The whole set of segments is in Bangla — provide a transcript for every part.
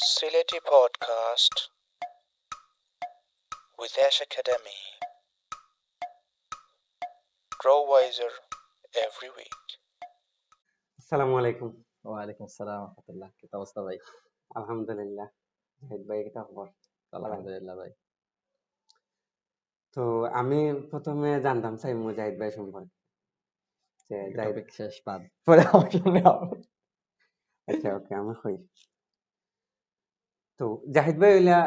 Sileti Podcast with Ash Academy. Grow wiser every week. আসসালামু আলাইকুম। ওয়ালাইকুম আসসালাম রাহমাতুল্লাহ। কি অবস্থা ভাই? আলহামদুলিল্লাহ। জাহিদ ভাই কিতা খবর? আলহামদুলিল্লাহ ভাই। তো আমি প্রথমে জানতাম চাইমু জাহিদ ভাই সম্পর্কে। যে জাহিদ টপিক শেষ বাদ। পরে আমার সামনে আচ্ছা ওকে আমি কই। তো জাহিদ ভাই হইলা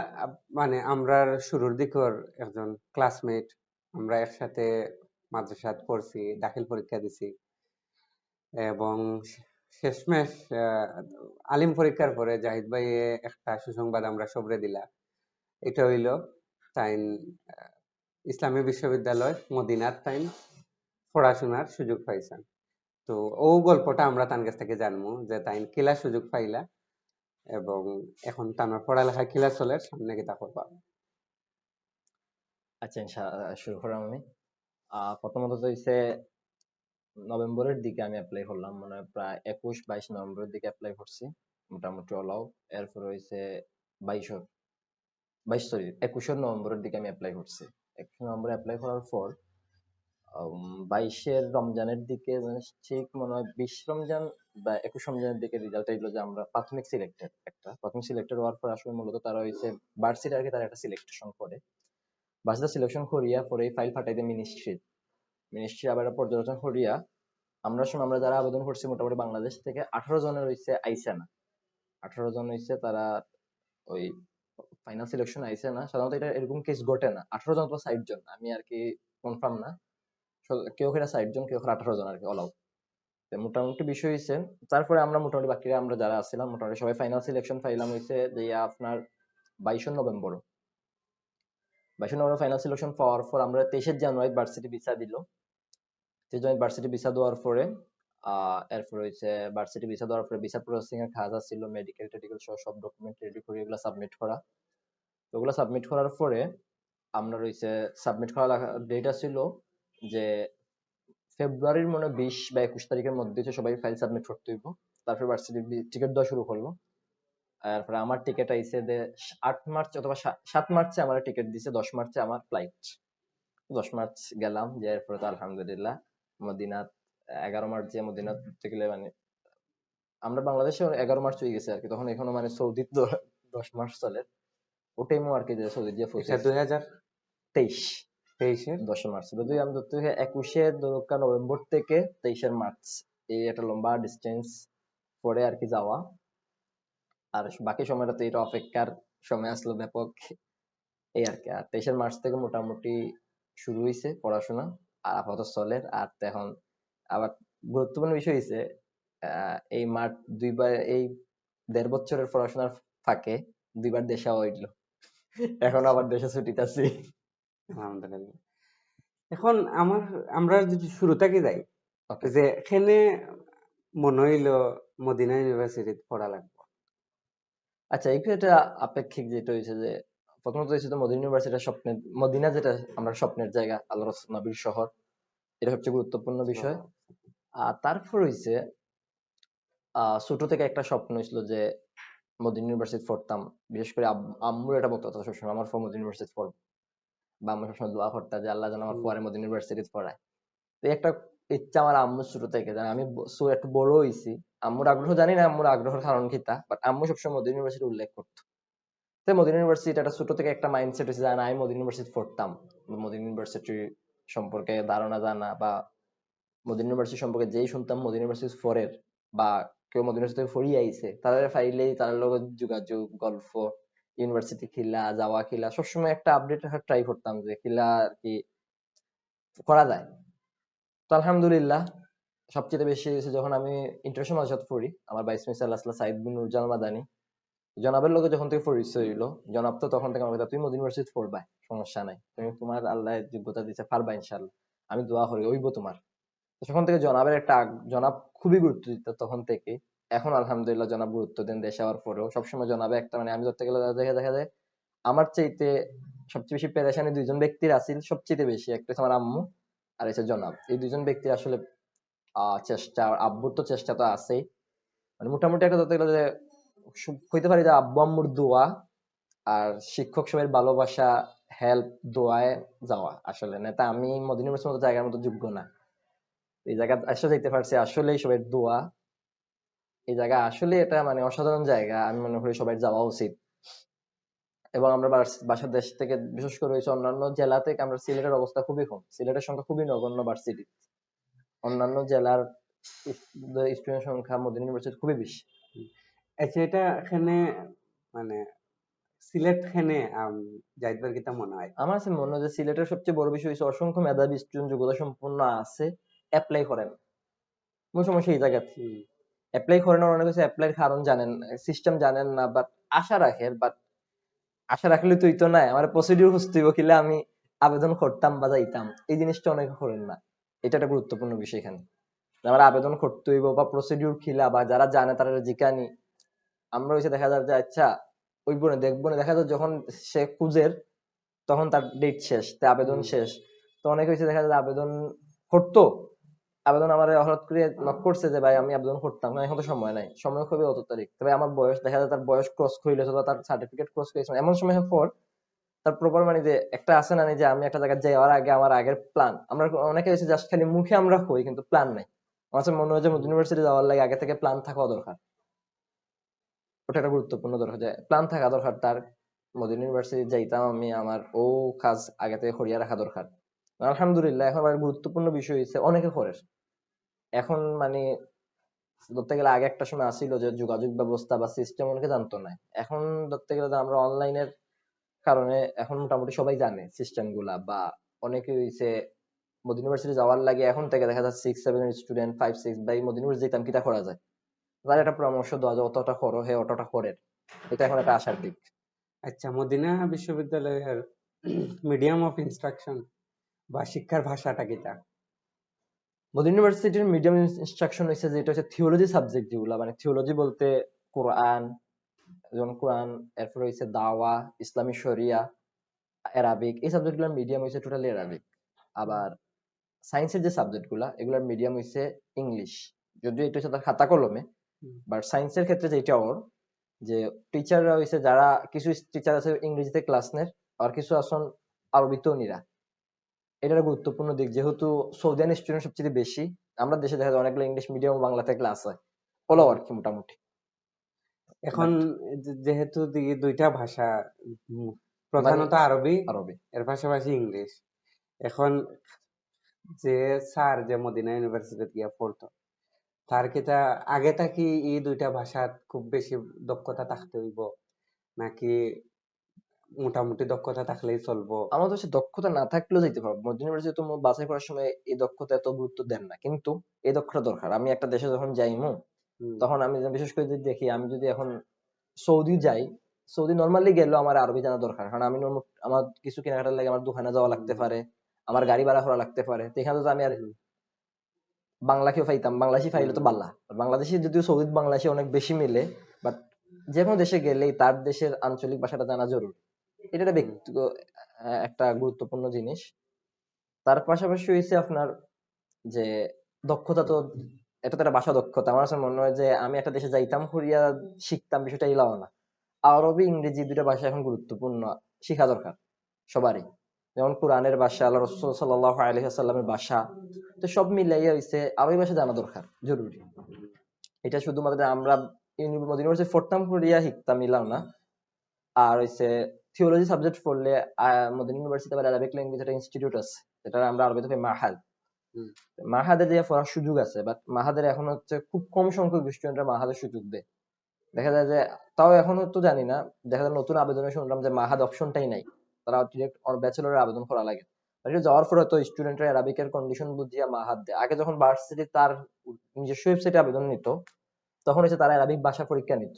মানে আমরার শুরুর দিকের একজন ক্লাসমেট। আমরা একসাথে মাদ্রাসাত পড়ছি, দাখিল পরীক্ষা দিছি এবং শেষমেশ আলিম পরীক্ষার পরে জাহিদ ভাই একটা সুসংবাদ আমরা সবরে দিলা। এটা হইল তাইন ইসলামী বিশ্ববিদ্যালয় মদিনার তাইন পড়াশোনার সুযোগ পাইছেন। তো ও গল্পটা আমরা তার কাছ থেকে জানবো যে তাই কিলা সুযোগ পাইলা এবং এখন তার পড়ালেখা কিলা চলে সামনে কিতা করবা। আচ্ছা শুরু করলাম আমি। প্রথমত তো হইছে নভেম্বরের দিকে আমি অ্যাপ্লাই করলাম, মানে প্রায় 21-22 নভেম্বরের দিকে অ্যাপ্লাই করছি, মোটামুটি অলাও। এরপর হইছে 21 নভেম্বরের দিকে আমি অ্যাপ্লাই করছি। 21 নভেম্বর অ্যাপ্লাই করার পর 22 রমজানের দিকে, মানে ঠিক মনে হয় 20 রমজান বা 21 রমজানের দিকে রেজাল্ট এলো যে আমরা প্রাথমিক সিলেক্টেড হওয়ার পর আসলে মূলত তারা হইছে ভার্সিটি আর কি, তারা একটা সিলেকশন করে। ভার্সিটি সিলেকশন করিয়া পরে ফাইল পাঠাই দেয় মিনিস্ট্রি আবার একটা পর্যালোচনা করিয়া আমরা যারা আবেদন করছি মোটামুটি বাংলাদেশ থেকে 18 জনের হইছে আইসে না। 18 জন হইছে তারা ওই ফাইনাল সিলেকশন আইসে না। সাধারণত এটা এরকম কেস ঘটে না। 18 জন অথবা 60 জন, আমি আর কি কনফার্ম না। কেউ 60 জন, কেউ 18 জন আর কি অলাউ। মোটামুটি বিষয় হয়েছে। তারপরে আমরা মোটামুটি বাকিরা আমরা যারা আছিলাম মোটামুটি সবাই ফাইনাল সিলেকশন পাইলাম হয়েছে যে আপনার 22 নভেম্বর। 22 নভেম্বর ফাইনাল সিলেকশন পাওয়ার পর আমরা 23 জানুয়ারি ভার্সিটি ভিসা দিল। 23 জানুয়ারি ভার্সিটি ভিসা দেওয়ার পরে এরপর হয়েছে ভার্সিটি ভিসা দেওয়ার পরে ভিসা প্রসেসিং এর কাজ ছিল, মেডিকেল টেডিকেল সব ডকুমেন্ট রেডি করে এগুলো সাবমিট করা। তো ওগুলো সাবমিট করার পরে আমরা রয়েছে সাবমিট করা ডেট ছিল যে ফেব্রুয়ারির মনে 20 বা 21 তারিখের মধ্যে সবাই ফাইল সাবমিট করতে হইব। তারপরে ভার্সিটি টিকিট দেওয়া শুরু করলো। তারপরে আমার টিকিট আইছে যে 8 মার্চ অথবা 7 মার্চে আমার টিকিট দিছে, 10 মার্চে আমার ফ্লাইট। 10 মার্চ গেলাম, যে এরপরে তো আলহামদুলিল্লাহ মদিনাত 11 মার্চ যে মদিনাত ঘুরতে গেলে মানে আমরা বাংলাদেশে 11 মার্চ হয়ে গেছে আর কি, তখন এখনো মানে সৌদি 10 মার্চ চলে। ওটাই আর কি যে সৌদি যে এটা 2023 23 10 মার্চ। যদি আমি ধরতে 21 নভেম্বর থেকে 23 মার্চ, এই একটা লম্বা ডিস্টেন্স পরে আর কি যাওয়া। আর বাকি সময়টা তো এটা অপেক্ষার সময় আসলো ব্যাপক, এই আর কি। আর 23 মার্চ থেকে মোটামুটি শুরু হয়েছে পড়াশোনা, আর আপাতত চলে। আর এখন আবার গুরুত্বপূর্ণ বিষয় হয়েছে এই মার্চ এই 1.5 বছরের পড়াশোনার ফাঁকে 2বার দেশে হইল। এখন আবার দেশে ছুটিতে আছি। আলহামদুলিল্লাহ। এখন আমরা যদি শুরু থেকে যাই ওকে, যে এখানে মনে হইলো মদিনা ইউনিভার্সিটিতে পড়া লাগবে। আচ্ছা এটা আপেক্ষিক যেটা হয়েছে যে প্রথমত হয়েছে তো মদিনা ইউনিভার্সিটির স্বপ্নের, মদিনা যেটা আমরা স্বপ্নের জায়গা, আল্লাহ রাসূল নবীর শহর, এটা হচ্ছে গুরুত্বপূর্ণ বিষয়। আর তারপর হয়েছে ছোট থেকে একটা স্বপ্ন ছিল যে মদিনা ইউনিভার্সিটি পড়তাম। বিশেষ করে আম্মুর এটা বলতো সবসময় আমার মদিনা ইউনিভার্সিটি পড়বো, বা আম্মু সবসময় দোয়া করতাম যে আল্লাহ যেন আমার পরে মদিনা ইউনিভার্সিটি পড়ায়। তো একটা ইচ্ছা আমার আম্মুর ছোট থেকে, যেন আমি একটু বড় হয়েছি। আম্মুর আগ্রহ জানি না আম্মুর আগ্রহের কারণ কি তা, বাট আম্মু সবসময় মদিনা ইউনিভার্সিটি উল্লেখ করতো। তো মদিনা ইউনিভার্সিটি একটা ছোট থেকে একটা মাইন্ডসেট হয়েছে যে না, আমি মদিনা ইউনিভার্সিটি পড়তাম। মদিনা ইউনিভার্সিটি সম্পর্কে ধারণা জানা, বা মদিনা ইউনিভার্সিটি সম্পর্কে যেই শুনতাম মদিনা ইউনিভার্সিটি ফরের, বা কেউ মদিনা ইউনিভার্সিটি ফরিয়ে আইছে, তাদের ফাইলেই তার লগত যোগাযোগ, গল্প, ইউনিভার্সিটি খিলা যাওয়া খিলা সবসময় একটা আপডেট রাখার ট্রাই করতাম যে খিলা আর কি করা যায়। তো আলহামদুলিল্লাহ সবচেয়ে বেশি হয়েছে যখন আমি ইন্টারন্যাশনাল মাদ্রাসাত পড়ি। আমার ভাইস প্রিন্সিপাল সাইদ বিন নুরজান মাদানী জনাবের লগে যখন থেকে পরিচয় হইলো, জনাব তো তখন থেকে আমার কথা, তুমি মদিনা ইউনিভার্সিটি পড়বা, সমস্যা নাই, তুমি তোমার আল্লাহ যোগ্যতা দিচ্ছে, পারবা ইনশাআল্লাহ, আমি দোয়া করি হইব তোমার। তো তখন থেকে জনাবের একটা জনাব খুবই গুরুত্ব দিত তখন থেকে। এখন আলহামদুলিল্লাহ জনাব গুরুত্ব দেন দেশে হওয়ার পরেও। সবসময় জনাবে একটা মানে আমি ধরতে গেলে দেখা যায় আমার চাইতে সবচেয়ে বেশি পেরেশানি দুইজন ব্যক্তির আছিল সবচেয়ে বেশি, একটা হচ্ছে আমার আম্মু আর হচ্ছে জনাব। এই দুইজন ব্যক্তি আসলে চেষ্টা, আব্বুর তো চেষ্টা তো আছেই, মানে মোটামুটি একটা ধরতে গেলে যে হইতে পারে যে আব্বু আম্মুর দোয়া আর শিক্ষক সবাই ভালোবাসা, হেল্প, দোয়ায় যাওয়া আসলে না তা আমি মদিনা ইউনিভার্সিটির মতো জায়গার মতো যোগ্য না। এই জায়গা আসলে যেতে পারছি আসলেই সবাই দোয়া। এই জায়গা আসলে এটা মানে অসাধারণ জায়গা, আমি মনে করি সবাই যাওয়া উচিত। এবং আমরা বাসার দেশ থেকে বিশেষ করে হচ্ছে অন্যান্য জেলা থেকে আমরা সিলেটের অবস্থা খুবই কম, সিলেটের সংখ্যা খুবই নগণ্য ভার্সিটি। অন্যান্য জেলার স্টুডেন্ট সংখ্যা মদিনা ইউনিভার্সিটি খুবই বেশি। আচ্ছা, এটা এখানে মানে সিলেট খানে যাইবার কিতা মনে হয়? আমার কাছে মনে হয় যে সিলেটের সবচেয়ে বড় বিষয় হচ্ছে অসংখ্য মেধাবী স্টুডেন্ট যোগ্যতা সম্পন্ন আছে, অ্যাপ্লাই করেন। মূল সমস্যা এই জায়গা হুম, অ্যাপ্লাই করেন, অনেক কিছু অ্যাপ্লাইয়ের কারণ জানেন, সিস্টেম জানেন না, বাট আশা রাখেন। বাট আশা রাখলে তুই তো নাই আমার প্রসিডিউর বুঝতে হইব কিলে আমি আবেদন করতাম বা যাইতাম, এই জিনিসটা অনেকে করেন না। এটা একটা গুরুত্বপূর্ণ বিষয় এখানে, যে আমার আবেদন করতে হইব বা প্রসিডিউর খিলা বা যারা জানে তারা জিকানি। আমরা হচ্ছে দেখা যায় যে আচ্ছা ওই বোনে দেখবো না, দেখা যায় যখন সে খুঁজের তখন তার ডেট শেষ, তাই আবেদন হুম। শেষ। তো অনেকে হচ্ছে দেখা যায় আবেদন করতো, আবেদন আমার হঠাৎ করে নক করছে যে ভাই আমি আবেদন করতাম না, এখন তো সময় নাই, সময় হবে অত তারিখ, তবে আমার বয়স দেখা যায় তার বয়স ক্রস হইলে অথবা তার সার্টিফিকেট ক্রস হয়েছে এমন সময় পর তার প্রপার মানে যে একটা আছে না যে আমি একটা জায়গায় যাওয়ার আগে আমার আগের প্ল্যান, আমরা অনেকে হচ্ছে জাস্ট খালি মুখে আমরা হই কিন্তু প্ল্যান নাই। আমার কাছে মনে হয় যে ইউনিভার্সিটি যাওয়ার লাগে আগে থেকে প্ল্যান থাকা দরকার, ওটা একটা গুরুত্বপূর্ণ দরকার, যে প্ল্যান থাকা দরকার তার। মদিনা ইউনিভার্সিটি যাইতাম আমি, আমার ও কাজ আগে থেকে করিয়া রাখা দরকার। আলহামদুলিল্লাহ এখন আর গুরুত্বপূর্ণ বিষয় হয়েছে অনেকে করে এখন মানে ধরতে গেলে আগে একটা সময় আসিল যে যোগাযোগ ব্যবস্থা বা সিস্টেম অনেকে জানতো না। এখন ধরতে গেলে যে আমরা অনলাইনের কারণে এখন মোটামুটি সবাই জানে সিস্টেম গুলা, বা অনেকে হইছে মদিনা ইউনিভার্সিটি যাওয়ার লাগে এখন থেকে দেখা যাচ্ছে 6-7 এর স্টুডেন্ট 5-6 বাই মদিনা ইউনিভার্সিটি যেতাম কিটা করা যায়, তার একটা পরামর্শ দেওয়া যায় অতটা করো হে অতটা করে, এটা এখন একটা আশার দিক। আচ্ছা, মদিনা বিশ্ববিদ্যালয়ের মিডিয়াম অফ ইনস্ট্রাকশন বা শিক্ষার ভাষাটা কিতা? মদিনা ইউনিভার্সিটির মিডিয়াম ইনস্ট্রাকশন হচ্ছে যে এটা হচ্ছে থিওলজি সাবজেক্ট, যেগুলা মানে থিওলজি বলতে কোরআন, যেমন কোরআন, এরপর হচ্ছে দাওয়া, ইসলামী শরিয়া, অ্যারাবিক, এই সাবজেক্ট গুলোর মিডিয়াম হচ্ছে টোটালি অ্যারাবিক। আবার সায়েন্সের যে সাবজেক্ট গুলা এগুলোর মিডিয়াম হচ্ছে ইংলিশ, যদিও এটা হচ্ছে তার খাতা কলমে। হুম, বাট সায়েন্সের ক্ষেত্রে যেটা ওর যে টিচাররা হইছে যারা কিছু টিচার আছে ইংরেজিতে ক্লাস নেয়, আর কিছু আসন আরবিতেও নিরা। এটা একটা গুরুত্বপূর্ণ দিক, যেহেতু সৌদিয়ান স্টুডেন্ট সবচেয়ে বেশি। আমরা দেশে দেখা যায় অনেকগুলো ইংলিশ মিডিয়াম বাংলাতে ক্লাস হয়, হলো হুম। আর কি মোটামুটি। এখন বাট যেহেতু দুইটা ভাষা, উম, মানে প্রধানত আরবি, আরবি এর পাশাপাশি ইংলিশ। এখন যে স্যার যে মদিনা ইউনিভার্সিটি গিয়া পড়তো, তার কিতা আগে থাকি এই দুইটা ভাষাত খুব বেশি দক্ষতা থাকতে হইব, নাকি মোটামুটি দক্ষতা থাকলেই চলবো? আমার তো সে দক্ষতা না থাকলেও যেতে পারবো মধ্য ইউনিভার্সিটি, তো বাছাই করার সময় এই দক্ষতা এত গুরুত্ব দেন না, কিন্তু এই দক্ষতা দরকার। আমি একটা দেশে যখন যাইমু হুম, তখন আমি বিশেষ করে যদি দেখি, আমি যদি এখন সৌদি যাই, সৌদি নর্মালি গেলেও আমার আরবি জানা দরকার, কারণ আমি আমার কিছু কেনাকাটার লাগে আমার দোকানে যাওয়া লাগতে হুম, পারে, আমার গাড়ি ভাড়া করা লাগতে পারে, তো এখানে তো আমি আর হুম, বাংলাকেও পাইতাম, বাংলাদেশি পাইলে তো হুম, বাংলা, বাংলাদেশি যদিও সৌদি বাংলাদেশি অনেক বেশি মিলে, বাট যে কোনো দেশে গেলেই তার দেশের আঞ্চলিক ভাষাটা জানা জরুরি। এটা একটা হুম, ব্যক্তিগত একটা গুরুত্বপূর্ণ জিনিস। তার পাশাপাশি হয়েছে আপনার যে দক্ষতা, তো এটা তো একটা ভাষা দক্ষতা। আমার কাছে মনে হয় যে আমি একটা দেশে যাইতাম করিয়া শিখতাম, বিষয়টা ইলাও না। আরবি ইংরেজি দুইটা ভাষা এখন গুরুত্বপূর্ণ, শিখা দরকার সবারই। যেমন কোরআনের ভাষা, আল্লাহ রসুল সাল্লাল্লাহু আলাইহি ওয়াসাল্লামের ভাষা, তো সব মিলাইয়া হইছে আরবি ভাষা জানা দরকার জরুরি। এটা শুধুমাত্র যে আমরা ইউনিভার্সিটি পড়তাম করিয়া শিখতাম ইলাও না। আর হইছে থিওলজি সাবজেক্ট পড়লে মদিনা ইউনিভার্সিটি আবার আরবিক ল্যাঙ্গুয়েজ একটা ইনস্টিটিউট আছে, যেটা আমরা আরবিতে কই মাহাদ। হুম। মাহাদে যে পড়ার সুযোগ আছে, বাট মাহাদের এখন হচ্ছে খুব কম সংখ্যক স্টুডেন্টরা মাহাদের সুযোগ দেয়। দেখা যায় যে তাও এখনো তো জানি না, দেখা যায় নতুন আবেদনে শুনলাম যে মাহাদ অপশনটাই নাই, তারা ডিরেক্ট ব্যাচেলরের আবেদন করা লাগে। আর এটা যাওয়ার পরে তো স্টুডেন্টরা অ্যারাবিকের কন্ডিশন বুঝিয়া মাহাদ দেয়। আগে যখন ভার্সিটি তার নিজস্ব ওয়েবসাইটে আবেদন নিত তখন হচ্ছে তারা অ্যারাবিক ভাষা পরীক্ষা নিত।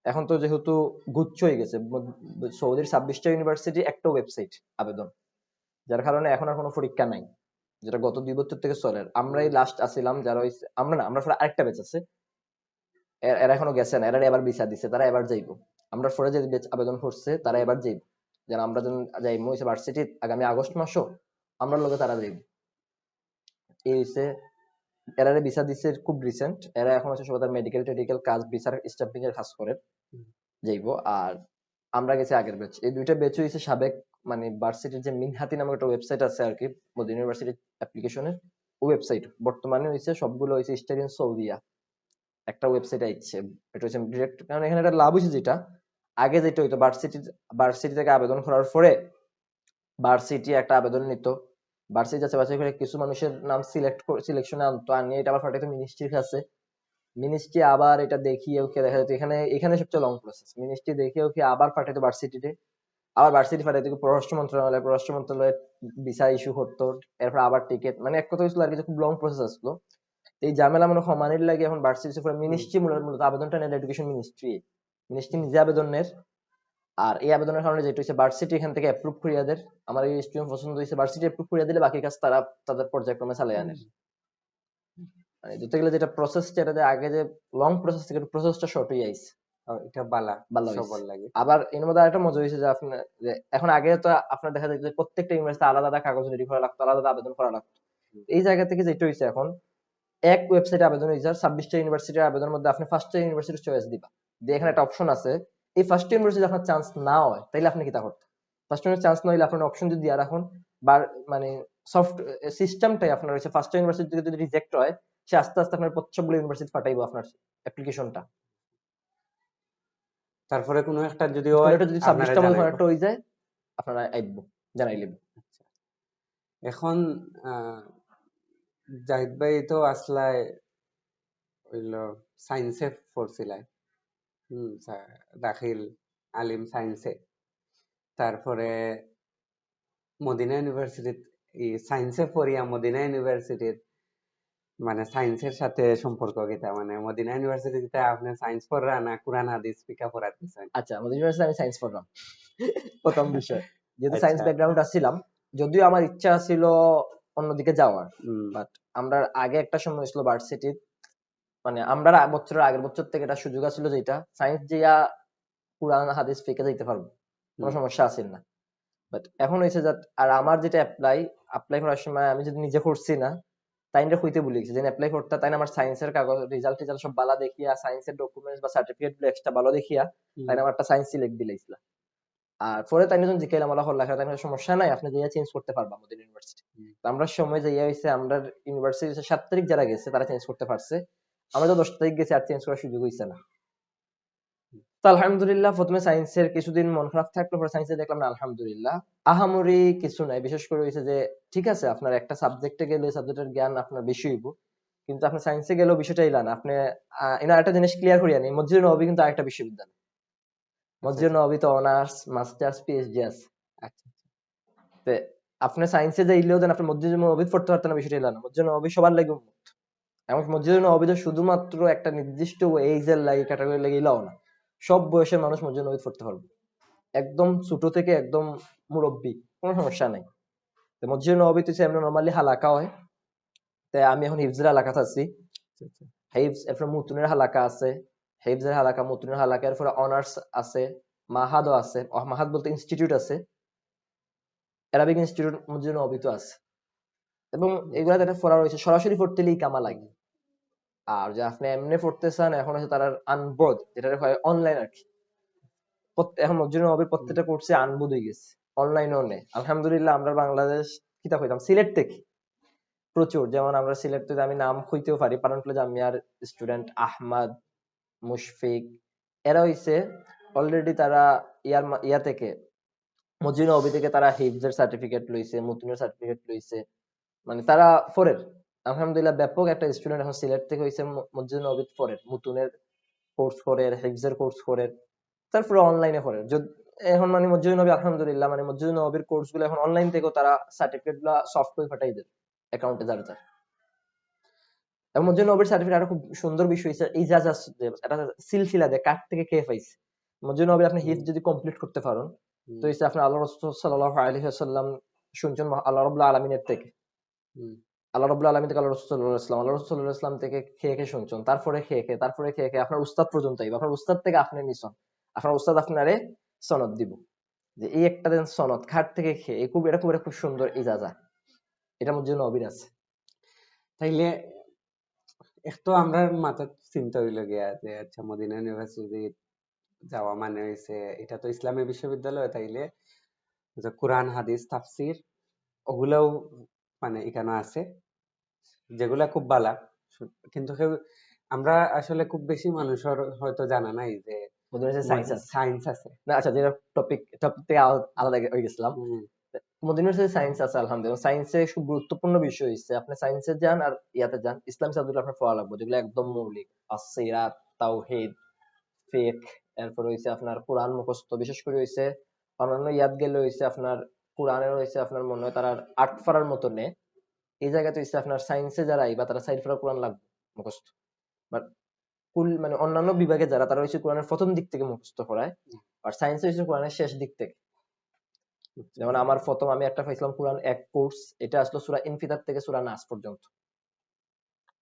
এখন তো যেহেতু গুচ্ছ হয়ে গেছে, সৌদির 26টা ইউনিভার্সিটি একটা ওয়েবসাইট আবেদন, যার কারণে এখন আর কোনো পরীক্ষা নাই, যেটা গত 2 বছর থেকে চলে। আমরাই লাস্ট আসিলাম যারা আমরা না, আমরা পরে আরেকটা ব্যাচ আছে, এরা এখনো গেছে না, এরা এবার ভিসা দিছে, তারা এবার যাইবো। আমরা পরে যে ব্যাচ আবেদন করছে তারা এবার যাইবো, যেন আমরা যখন যাইবো ভার্সিটি আগামী আগস্ট মাসও আমরা লগে তারা যাইবো। এই হচ্ছে এরারে ভিসা দিছে খুব রিসেন্ট, এরা এখন হচ্ছে সবাই মেডিকেল টেডিকেল কাজ, ভিসার স্টাম্পিং এর কাজ করে যাইবো। আর আমরা গেছি আগের ব্যাচ, এই দুইটা ব্যাচ হয়েছে সাবেক, মানে ভার্সিটির যে মিনহাতি নামে একটা ওয়েবসাইট আছে আর কি, মদিনা ইউনিভার্সিটির অ্যাপ্লিকেশনের ওয়েবসাইট, বর্তমানে হয়েছে সবগুলো হয়েছে স্টাডিয়াম সৌদিয়া একটা ওয়েবসাইট আইছে। এটা হচ্ছে ডিরেক্ট, কারণ এখানে একটা লাভ হয়েছে যেটা, আগে যেটা হইতো ভার্সিটি থেকে আবেদন করার পরে ভার্সিটি একটা আবেদন নিত, ভার্সিটি যাচ্ছে বাছাই করে কিছু মানুষের নাম সিলেকশনে আনতো, আনিয়ে এটা আবার পাঠাইতো মিনিস্ট্রির কাছে, মিনিস্ট্রি আবার এটা দেখিয়ে ওকে দেখা যেত, এখানে এখানে সবচেয়ে লং প্রসেস, মিনিস্ট্রি দেখিয়ে ওকে আবার পাঠাইতো ভার্সিটিতে, আবার ভার্সিটি পাঠাইতো পররাষ্ট্র মন্ত্রণালয়, পররাষ্ট্র মন্ত্রণালয়ে ভিসা ইস্যু করতো, এরপর আবার টিকিট, মানে এক কথা হয়েছিল আর কি, খুব লং প্রসেস আসলো। এই ঝামেলা মনে কমানির লাগে এখন ভার্সিটি মিনিস্ট্রি মূলত আবেদনটা নেয়, এডুকেশন মিনিস্ট্রি, মিনিস্ট্রি নিজে আবেদন নেয়। আর এই আবেদনের কারণে যেটা হচ্ছে ভার্সিটি এখান থেকে অ্যাপ্রুভ করিয়া দেয়, আমার এই স্টুডেন্ট পছন্দ হয়েছে, ভার্সিটি অ্যাপ্রুভ করিয়া দিলে বাকি কাজ তারা তাদের পর্যায়ক্রমে চালিয়ে আনে। মানে ধরতে গেলে যেটা প্রসেসটা, এটা যে আগে যে লং প্রসেস থেকে প্রসেসটা শর্ট হয়ে আইছে, এটা বালা ভালো হয়েছে। সবার লাগে। আবার এর মধ্যে আরেকটা মজা হয়েছে যে আপনার যে এখন আগে তো আপনার দেখা যায় যে প্রত্যেকটা ইউনিভার্সিটি আলাদা আলাদা কাগজ রেডি করা লাগতো, আলাদা আলাদা আবেদন করা লাগতো। এই জায়গা থেকে যেটা হয়েছে এখন এক ওয়েবসাইটে আবেদন হয়েছে, 26টা ইউনিভার্সিটির আবেদনের মধ্যে আপনি ফার্স্টটা ইউনিভার্সিটির চয়েস দিবা, দিয়ে এখানে একটা অপশন আছে, এই ফার্স্ট ইউনিভার্সিটি আপনার চান্স না হয় তাইলে আপনি কিতা করতে, ফার্স্ট ইউনিভার্সিটি চান্স না হইলে আপনার অপশন যদি দিয়া রাখুন, বা মানে সফট সিস্টেমটাই আপনার হচ্ছে ফার্স্ট ইউনিভার্সিটি থেকে যদি রিজেক্ট হয়, সে আস্তে আস্তে আপনার সবগুলো ইউনিভার্সিটি পাঠাইবো আপনার অ্যাপ্লিকেশনটা, তারপরে কোনো একটা যদি হয় কোনোটা যদি আপনারা 26টার মধ্যে কোনো জানাইবো। একটা হয়ে যায়, আপনারা আইবো জানাই লিব। এখন জাহিদ ভাই তো আসলাই হইলো সায়েন্সে পড়ছিলাই, দাখিল আলিম সায়েন্সে, তারপরে মদিনা ইউনিভার্সিটির সায়েন্সে পড়িয়া মদিনা ইউনিভার্সিটির মানে সায়েন্সের সাথে সম্পর্ক কিতা, মানে মদিনা ইউনিভার্সিটিতে আপনি সায়েন্স পড়রা না কোরআন হাদিস পিকা পড়াতেছেন? আচ্ছা, আমাদের ইউনিভার্সিটি আমি সায়েন্স পড়লাম প্রথম বিষয়, যেহেতু সায়েন্স আচ্ছা। ব্যাকগ্রাউন্ড আসছিলাম, যদিও আমার ইচ্ছা ছিল অন্যদিকে যাওয়ার, বাট আমরা আগে একটা সময় ছিল ভার্সিটির, মানে আমরা বছরের আগের বছর থেকে এটা সুযোগ আছিল যেটা সায়েন্স দিয়া কোরআন হাদিস ফিকে যাইতে পারবো, কোনো সমস্যা আছে না। বাট এখন হয়েছে যে, আর আমার যেটা অ্যাপ্লাই করার সময় আমি যদি নিজে করছি না, তাইনটা হইতে ভুলে গেছি, যে অ্যাপ্লাই করতে তাই আমার সায়েন্সের কাগজ রেজাল্ট টেজাল্ট সব ভালো দেখিয়া, সায়েন্সের ডকুমেন্টস বা সার্টিফিকেট গুলো এক্সট্রা ভালো দেখিয়া, তাই আমার একটা সায়েন্স সিলেক্ট দিলাইছিল। আর পরে তাই যখন জিজ্ঞাসা বলা হল লেখা, তাই সমস্যা নাই, আপনি যাইয়া চেঞ্জ করতে পারবা আমাদের ইউনিভার্সিটি। আমরা সময় যাইয়া হয়েছে, আমরা ইউনিভার্সিটি 7 তারিখ যারা গেছে তারা চেঞ্জ করতে পারছে, আমরা তো 10 তারিখ গেছি, আর চেঞ্জ করার সুযোগ হয়েছে না। তো আলহামদুলিল্লাহ, প্রথমে সায়েন্সের কিছুদিন মন খারাপ থাকলো, পরে সায়েন্সে দেখলাম না আলহামদুলিল্লাহ আহামরি কিছু নাই, বিশেষ করে হয়েছে যে ঠিক আছে আপনার একটা সাবজেক্টে গেলে সাবজেক্টের জ্ঞান আপনার বেশি হইব, কিন্তু আপনি সায়েন্সে গেলেও বিষয়টা ইলা না, আপনি একটা জিনিস ক্লিয়ার করিয়া নেই, মসজিদুল নববী কিন্তু আরেকটা বিশ্ববিদ্যালয়, মসজিদুল নববী তো অনার্স মাস্টার্স পিএইচডি আছে। তে আপনি সায়েন্সে যাইলেও দেন আপনি মসজিদুল নববী পড়তে পারতেন না, বিষয়টা ইলা না, মসজিদুল নববী সবার লাগে উন্মুক্ত, এমন মসজিদুল নববী শুধুমাত্র একটা নির্দিষ্ট এইজের লাগে ক্যাটাগরি লাগে ইলাও না, সব বয়সের মানুষ মসজিদুল নববী পড়তে পারবে, একদম ছোট থেকে একদম মুরব্বী, কোনো সমস্যা নাই। তো মসজিদুল নববীতে এমনি নরমালি হালাকা হয়, তাই আমি এখন হিফজের হালাকাতে আছি, হিফজ, এরপর মুতুনের হালাকা আছে, হিফজের হালাকা মুতুনের হালাকা, এরপর অনার্স আছে, মাহাদও আছে, মাহাদ বলতে ইনস্টিটিউট আছে, অ্যারাবিক ইনস্টিটিউট মসজিদুল নববীতে আছে, এবং এগুলা যেটা পড়া রয়েছে সরাসরি পড়তে হলেই কামা লাগে। আর যে আপনি এমনি পড়তে চান, এখন হচ্ছে তার আনবোধ, যেটা হয় অনলাইন আর কি, এখন মসজিদুল নববীর প্রত্যেকটা কোর্সে আনবোধ হয়ে গেছে, অনলাইনও নেই আলহামদুলিল্লাহ। আমরা বাংলাদেশ কিতাব হইতাম সিলেট থেকে প্রচুর, যেমন আমরা সিলেট থেকে আমি নাম হইতেও পারি, পারন্টলা জামিয়ার স্টুডেন্ট আহমদ, মুশফিক, এরা হইছে অলরেডি তারা ইয়া থেকে মসজিদুল নববী থেকে তারা হিফজের সার্টিফিকেট লইছে, মুতুনের সার্টিফিকেট লইছে, মানে তারা ফোরের আলহামদুলিল্লাহ ব্যাপক একটা স্টুডেন্ট এখন সিলেট থেকে হইছে মসজিদুল নববী ফোরের, মুতুনের কোর্স করে, হিফজের কোর্স করে, তারপরে অনলাইনে করে। এখন মানে মসজিদুল নবী আলহামদুলিল্লাহ, মানে মসজিদুল নবীর কোর্স গুলো এখন অনলাইন থেকেও তারা সার্টিফিকেট গুলা সফট করে পাঠাই দেয় অ্যাকাউন্টে যার যার। এবং মসজিদুল নবীর সার্টিফিকেট আরো খুব সুন্দর বিষয় হচ্ছে ইজাজ আছে, এটা সিলসিলা দেয় কাঠ থেকে খেয়ে পাইছে। মসজিদুল নবী আপনি হিফজ যদি কমপ্লিট করতে পারেন, তো হচ্ছে আপনি আল্লাহ রাসূল সাল্লাল্লাহু আলাইহি ওয়াসাল্লাম শুনছেন আল্লাহ রাব্বুল আলামিনের থেকে, আল্লাহ রাব্বুল আলামিন থেকে আল্লাহ রাসূল সাল্লাল্লাহু আলাইহি ওয়াসাল্লাম, আল্লাহ রাসূল সাল্লাল্লাহু আলাইহি ওয়াসাল্লাম থেকে খেয়ে খেয়ে শুনছেন, তারপরে খেয়ে খেয়ে, তারপরে খেয়ে খেয়ে আপনার উস্তাদ পর্যন্ত আইব, আপনার উস্তাদ থেকে আপনি নিছেন, আপনার উস্তাদ আপনারে সনদ দিব, যে এই একটা দেন সনদ খাট থেকে খেয়ে, এটা খুব সুন্দর ইজাজা, এটা মসজিদুল নবীর আছে। তাইলে একটু আমরা মাথা চিন্তা হইল গিয়া যে আচ্ছা মদিনা ইউনিভার্সিটি যাওয়া মানে হইছে এটা তো ইসলামী বিশ্ববিদ্যালয়, তাইলে যে কোরআন হাদিস তাফসির ওগুলাও মানে এখানে আছে, যেগুলা খুব বালা। কিন্তু আমরা আসলে খুব বেশি মানুষের হয়তো জানা নাই যে মদিনা সায়েন্স আছে সায়েন্স আছে। না। আচ্ছা, যেটা টপিক থেকে আলাদা হয়ে গেছিলাম। হুম, মদিনা ইউনিভার্সিটি সায়েন্স আছে আলহামদুলিল্লাহ। সায়েন্সে খুব গুরুত্বপূর্ণ বিষয় হচ্ছে আপনি সায়েন্সে যান আর ইয়াতে যান, ইসলাম সাবজেক্ট আপনার পড়া লাগবে, যেগুলো একদম মৌলিক। আসসিরাত, তাওহীদ, ফিকহ, এরপর হইছে আপনার কোরআন মুখস্থ, বিশেষ করে হইছে অন্যান্য ইয়াদ গেলে হইছে আপনার কোরআনের হইছে আপনার মনে হয় তারা ৮ পারার মতো নেয়। এই জায়গাতে হইছে আপনার সায়েন্সে যারা আইবা তারা ৪ পারা কোরআন লাগবে মুখস্থ। বাট কুল মানে অন্যান্য বিভাগে যারা তারা হইছে কোরআনের প্রথম দিক থেকে মুখস্থ করায়, আর সায়েন্সে হইছে কোরআনের শেষ দিক থেকে। যেমন আমার প্রথম আমি একটা পাইছিলাম কোরআন ১ কোর্স, এটা আসলো সূরা ইনফিতার থেকে সূরা নাস পর্যন্ত।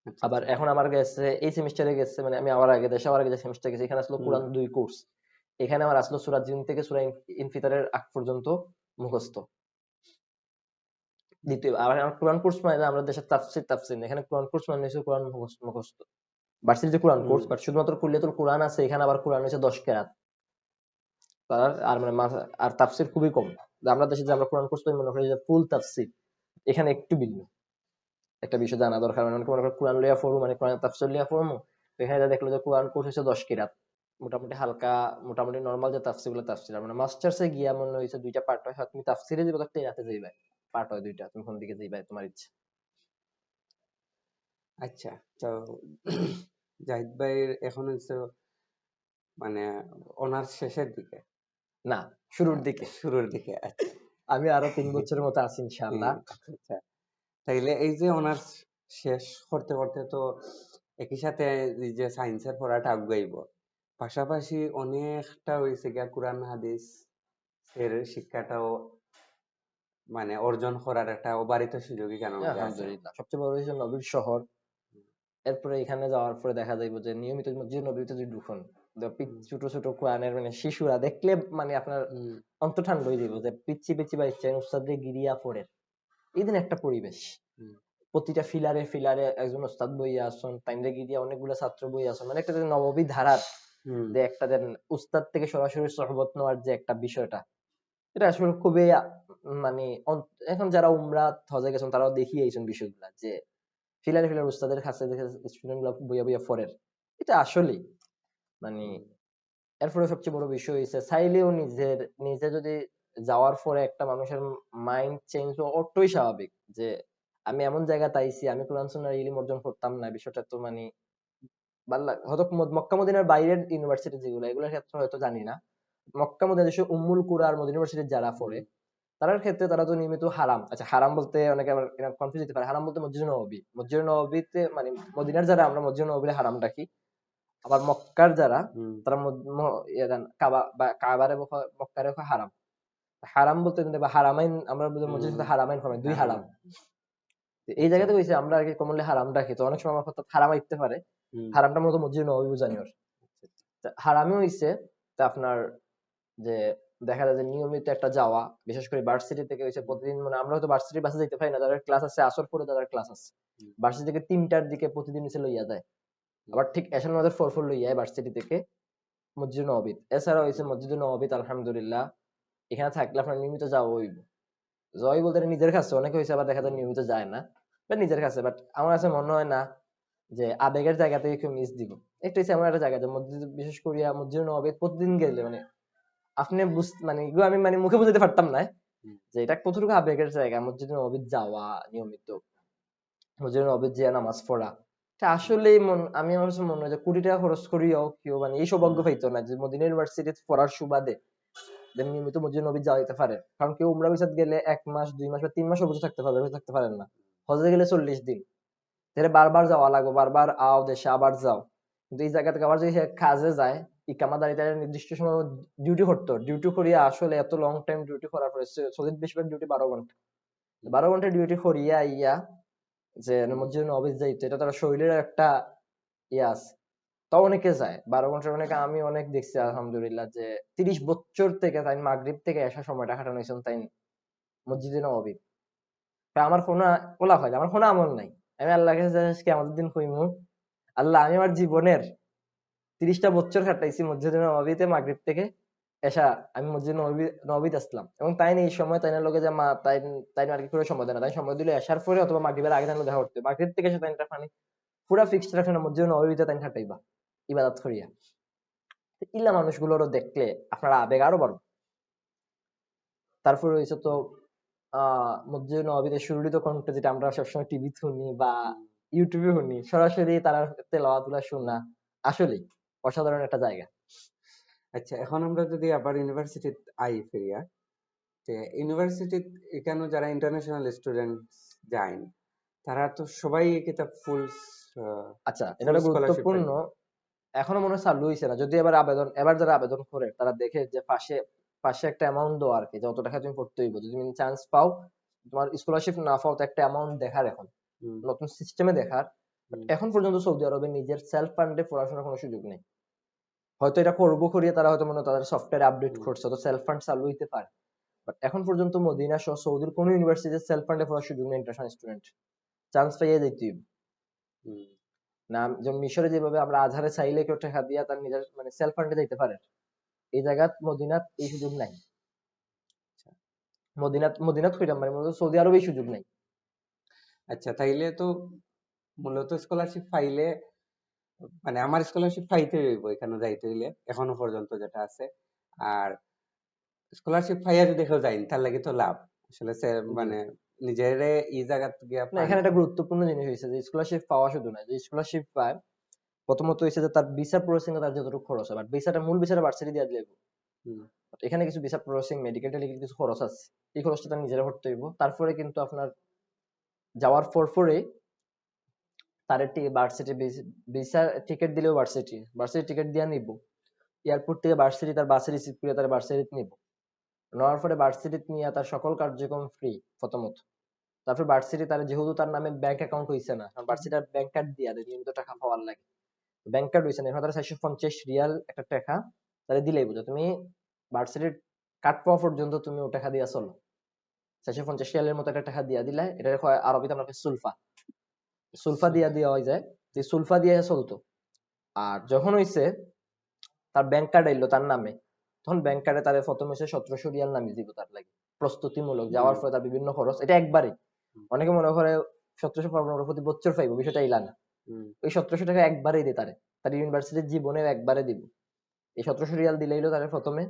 আচ্ছা আবার আচ্ছা। এখন আমার গেছে এই সেমিস্টারে গেছে, মানে আমি আমার আগে দেশে, আমার আগে যে সেমিস্টার গেছে এখানে আসলো কোরআন ২ কোর্স। এখানে আমার আসলো সূরা জিন থেকে সূরা ইনফিতারের আগ পর্যন্ত মুখস্থ। দ্বিতীয় আবার আমার কোরআন কোর্স মানে আমরা দেশের তাফসীর না। এখানে কোরআন কোর্স মানে হচ্ছে কোরআন মুখস্থ। ভার্সিটির যে কোরআন কোর্স, বাট শুধুমাত্র কুল্লিয়াতুল কোরআন আছে, এখানে আবার কোরআন হচ্ছে ১০ কেরাত। আর মানে আর তাফসীর খুবই কম। আমরা দেশে যে আমরা কোরআন কোর্স মনে করি যে ফুল তাফসীর, এখানে একটু ভিন্ন। একটা বিষয় জানা দরকার, মানে অনেকে মনে করে কোরআন লইয়া পড়বো মানে কোরআন তাফসীর লইয়া পড়বো। তো এখানে যা দেখলো যে কোরআন কোর্স হচ্ছে ১০ কিরাত, মোটামুটি হালকা, মোটামুটি নরমাল যে তাফসীর গুলো তাফসীর। আর মানে মাস্টার্সে গিয়া মনে হইছে ২টা পার্ট হয়, হয় তুমি তাফসীরে যাবে অথবা কিরাতে যাইবে, পার্ট হয় ২টা, তুমি কোন দিকে যাইবে তোমার ইচ্ছা। আচ্ছা, তো জাহিদ ভাইয়ের এখন হচ্ছে মানে অনার্স শেষের দিকে, না, শুরুর দিকে। শুরুর দিকে। আচ্ছা। আমি আরো ৩ বছরের মতো আছি ইনশাআল্লাহ। আচ্ছা আচ্ছা। তাইলে এই যে অনার্স শেষ করতে করতে তো একই সাথে এই যে সায়েন্সের পড়াটা আগাইব, পাশাপাশি অনেকটা হয়েছে গিয়া কোরআন হাদিস এর শিক্ষাটাও মানে অর্জন করার একটা অবারিত সুযোগই কেন মধ্যে আছে। আলহামদুলিল্লাহ, সবচেয়ে বড় হচ্ছে নবীর শহর। এরপরে এখানে যাওয়ার পরে দেখা যাইব যে নিয়মিত মসজিদ নববীতে যদি ঢুকুন, ছোট ছোট কোরআনের মানে শিশুরা দেখলে মানে আপনার হুম, অন্তর ঠান্ডা হয়ে যাবে যে পিচ্ছি পিচ্ছি বাইচ্ছেন উস্তাদরে গিরিয়া পড়ে। এই দিন একটা পরিবেশ, হুম, প্রতিটা ফিলারে ফিলারে একজন ওস্তাদ বইয়া আসছেন, তাইনরে গিরিয়া অনেকগুলো ছাত্র বইয়া আসছেন, মানে একটা যে নববী ধারার হুম, যে একটা যে উস্তাদ থেকে সরাসরি সহবত নেওয়ার যে একটা বিষয়টা, এটা আসলে খুবই মানে এখন যারা উমরা হজে গেছেন তারাও দেখিয়ে আইছেন বিষয়গুলা যে ফিলারে ফিলার উস্তাদের কাছে দেখে স্টুডেন্ট গুলা বইয়া বইয়া পড়ের। এটা আসলেই মানে হুম, এরপরে সবচেয়ে বড় বিষয় হচ্ছে চাইলেও নিজে যদি যাওয়ার পরে একটা মানুষের মাইন্ড চেঞ্জ অটোই স্বাভাবিক যে আমি এমন জায়গা তাইছি, আমি কোরআন সুন্নাহর ইলম অর্জন করতাম না, বিষয়টা তো মানে হয়তো মক্কা মদিনার বাইরের ইউনিভার্সিটি যেগুলো এগুলোর ক্ষেত্রে হয়তো জানি না। মক্কা মদিনা দেশে উম্মুল কুরা আর মদিনা ইউনিভার্সিটির যারা পড়ে হুম, তার ক্ষেত্রে তারা তো নিয়মিত হারাম, আচ্ছা হারাম বলতে অনেকে আবার কনফিউজ হতে পারে, হারাম বলতে মসজিদে নববী, মসজিদে নববীতে মানে মদিনার যারা আমরা মসজিদে নববীর হারাম রাখি। আবার মক্কার যারা হুম, তারা কাবা বা কাবার মক্কার হারাম। হারাম বলতে কিন্তু বা হারামাইন আমরা মসজিদের হুম, সাথে হারামাইন ফরমাই, দুই হারাম। হারাম। তো এই আচ্ছা। জায়গাতে হইছে আমরা আরকি কমনলি হারাম রাখি, তো অনেক সময় আমার কথা হারাম আইতে পারে। হুম, হারামটা মূলত মসজিদে নববী বুঝানি ওর। তা হারামে হইছে তা আপনার যে দেখা যায় যে নিয়মিত একটা যাওয়া, বিশেষ করে ভার্সিটি থেকে হইছে হুম, প্রতিদিন, মানে আমরা হয়তো ভার্সিটির বাসে যাইতে পারি না, যাদের ক্লাস আছে আসর পরে যাদের ক্লাস আছে হুম, ভার্সিটি থেকে ৩টার দিকে প্রতিদিন হচ্ছে লইয়া যায়। হুম, আবার ঠিক এশার নামাজের ফর লইয়া যায় ভার্সিটি থেকে মসজিদে নববী। এছাড়া হইছে মসজিদে নববী আলহামদুলিল্লাহ এখানে থাকলে আপনার নিয়মিত যাওয়া হইব। জয় বলতে এটা নিজের কাছে, অনেকে হইছে আবার দেখা যায় নিয়মিত যায় না, বাট নিজের কাছে। বাট আমার কাছে মনে হয় না যে আবেগের জায়গা থেকে কেউ মিস দিব। একটা হচ্ছে এমন একটা জায়গা যে মসজিদ, বিশেষ করিয়া মসজিদে নববী প্রতিদিন গেলে মানে আপনি মানে এগুলো আমি মানে মুখে বুঝাতে পারতাম না হুম, যে এটা কতটুকু আবেগের জায়গা। মসজিদে নববী যাওয়া নিয়মিত, মসজিদে নববী যে নামাজ পড়া, এটা আসলেই আমি আমার কাছে মনে হয় যে কোটি টাকা খরচ করিও কেউ মানে এই সৌভাগ্য হুম, পাইতো না যে মদিনা ইউনিভার্সিটিতে পড়ার সুবাদে নিয়মিত মসজিদে নবী যাওয়া যেতে পারে। কারণ কেউ উমরা ভিসাত গেলে ১ মাস ২ মাস বা ৩ মাসও বসে থাকতে পারবে, বসে থাকতে পারেন না। হজে গেলে ৪০ দিন, তাহলে বারবার যাওয়া লাগবে, বারবার আও দেশে আবার যাও। কিন্তু এই জায়গা থেকে আবার যদি সে কাজে যায়, ইকামাদারিতে নির্দিষ্ট সময় ডিউটি করতো, ডিউটি করিয়া আসলে এত লং টাইম ডিউটি করার পরে সৌদির বেশিরভাগ ডিউটি ১২ ঘন্টা, হুম, ১২ ঘন্টা ডিউটি করিয়া আইয়া যে হুম, মসজিদে নবী যাইতো, এটা তার শরীরের একটা ইয়ে আছে। তাও অনেকে যায় ১২ ঘন্টা, অনেকে আমি অনেক দেখছি আলহামদুলিল্লাহ যে ৩০ বছর থেকে তাই মাগরিব থেকে এসা সময়টা কাটানো হয়েছেন তাই মসজিদে নববী। তা আমার কোনো বলা হয় যে আমার কোনো আমল নাই, আমি আল্লাহর কাছে কিয়ামতের দিন কইমু আল্লাহ, আমি আমার জীবনের 30টা বছর কাটাইছি মসজিদে নববীতে মাগরিব থেকে এশা। আমি মসজিদে নববীতে আসলাম এবং তাই এই সময় তাই লগে যে মা তাই তাই আর কি করে সময় দেয় না, তাই সময় দিলে এশার পরে অথবা মাগরিবের আগে তাই দেখা করতে মাগরিব থেকে এসে তাইটা পানি পুরা ফিক্সড রাখে না মসজিদে নববীতে তাই কাটাইবা ইবাদত করিয়া। তো ইল্লা মানুষগুলোরও দেখলে আপনার আবেগ আরো বাড়বে। তারপরে হয়েছে তো মসজিদে নববীতে সুরলিত কণ্ঠ, যেটা আমরা সবসময় টিভি শুনি বা ইউটিউবে শুনি, সরাসরি তারা তেলাওয়াতুলা শোনা আসলেই অসাধারণ একটা জায়গা। আচ্ছা, এখন আমরা যদি আবার ইউনিভার্সিটি ফিরিয়া, যে ইউনিভার্সিটি এখানে যারা ইন্টারন্যাশনাল স্টুডেন্ট যায়, তারা তো সবাই এই কিতাব ফুল আচ্ছা, এটা ফুল একটা স্কলারশিপ পায়। গুরুত্বপূর্ণ, এখনো মনে হয় চালু হয়েছে না। যদি এবার যারা আবেদন করে তারা দেখে যে পাশে পাশে একটা অ্যামাউন্ট দেওয়া আর কি, যত টাকা তুমি পড়তে হইব, যদি তুমি চান্স পাও, তোমার স্কলারশিপ না পাও, তো একটা অ্যামাউন্ট দেখার এখন হুম, নতুন সিস্টেমে দেখার। But হুম, এখন পর্যন্ত সৌদি আরবে নিজের সেলফ ফান্ডে পড়াশোনার কোনো সুযোগ নেই। হয়তো এটা করবো করিয়ে তারা হয়তো মনে হয় তাদের সফটওয়্যার আপডেট হুম, করছে, তো সেলফ ফান্ড চালু হইতে পারে। বাট এখন পর্যন্ত মদিনা সহ সৌদির কোনো ইউনিভার্সিটিতে সেলফ ফান্ডে পড়ার সুযোগ নেই ইন্টারন্যাশনাল স্টুডেন্ট। চান্স পাইয়ে যেতে হইব। হুম। না, যেমন মিশরে যেভাবে আমরা আজহারে চাইলে কেউ টাকা দিয়া তার নিজের মানে সেলফ ফান্ডে যাইতে পারে, এই জায়গাত মদিনাত এই সুযোগ নাই। মদিনাত কইলাম মানে মূলত সৌদি আরবে এই সুযোগ নাই। আচ্ছা, তাইলে তো মূলত স্কলারশিপ পাইলে, মানে আমার স্কলারশিপ পাইতে হইব এখানে যাইতে হইলে এখনো পর্যন্ত যেটা আছে। আর স্কলারশিপ পাইয়া যদি কেউ যায় তার লাগে তো লাভ আসলে জি। মানে নিজেরে এই জায়গা গিয়া না, পান। এখানে একটা গুরুত্বপূর্ণ জিনিস হয়েছে যে স্কলারশিপ পাওয়া শুধু না, যে স্কলারশিপ পায় প্রথমত হয়েছে যে তার ভিসা প্রসেসিং এ তার যতটুকু খরচ হয়, বাট ভিসাটা মূল ভিসাটা ভার্সিটি দিয়ে দিলে হইবো। হুম, But এখানে কিছু ভিসা প্রসেসিং, মেডিকেল টেডিকেল কিছু খরচ আছে, এই খরচটা তার নিজেরা করতে হইব। তারপরে কিন্তু আপনার যাওয়ার পরে তার ভার্সিটি ভিসা টিকিট দিলেও ভার্সিটি টিকিট দিয়ে নিব। এয়ারপোর্ট থেকে ভার্সিটি তার বাসে রিসিভ করে তার ভার্সিটিতে নিব। নেওয়ার পরে ভার্সিটিতে নিয়ে তার সকল কার্যক্রম ফ্রি প্রথমত। তারপর ভার্সিটি তার যেহেতু তার নামে ব্যাংক অ্যাকাউন্ট হইছে না, কারণ ভার্সিটির ব্যাংক কার্ড দিয়া দেয় নিয়মিত টাকা পাওয়ার লাগে। ব্যাংক কার্ড হইছে না, এখন তারা 450 রিয়াল একটা টাকা তাহলে দিলেই বুঝো তুমি ভার্সিটির কার্ড পাওয়া পর্যন্ত তুমি ও টাকা দিয়া চলো। 450 রিয়ালের মতো একটা টাকা দিয়া দিলে, এটা হয় আরবিতে আমরা কই সুলফা। সুলফা দিয়া দেওয়া হয়ে যায়, যে সুলফা দিয়ে চলতো। আর যখন হইছে তার ব্যাংক কার্ড আইলো তার নামে, তখন ব্যাংক কার্ডে তার প্রথম হইছে 1700 রিয়াল নামিয়ে দিব তার লাগে প্রস্তুতিমূলক। হুম, যাওয়ার পরে তার বিভিন্ন খরচ, এটা একবারে। অনেকে মনে করে 1700 পাবো আমরা প্রতি বছর পাইবো, বিষয়টা ইলা না। হুম, ওই 1700 টাকা একবারেই দিই তারে, তার ইউনিভার্সিটির জীবনে একবারে দিব। এই 1700 রিয়াল দিলেই হলো তারে প্রথমে।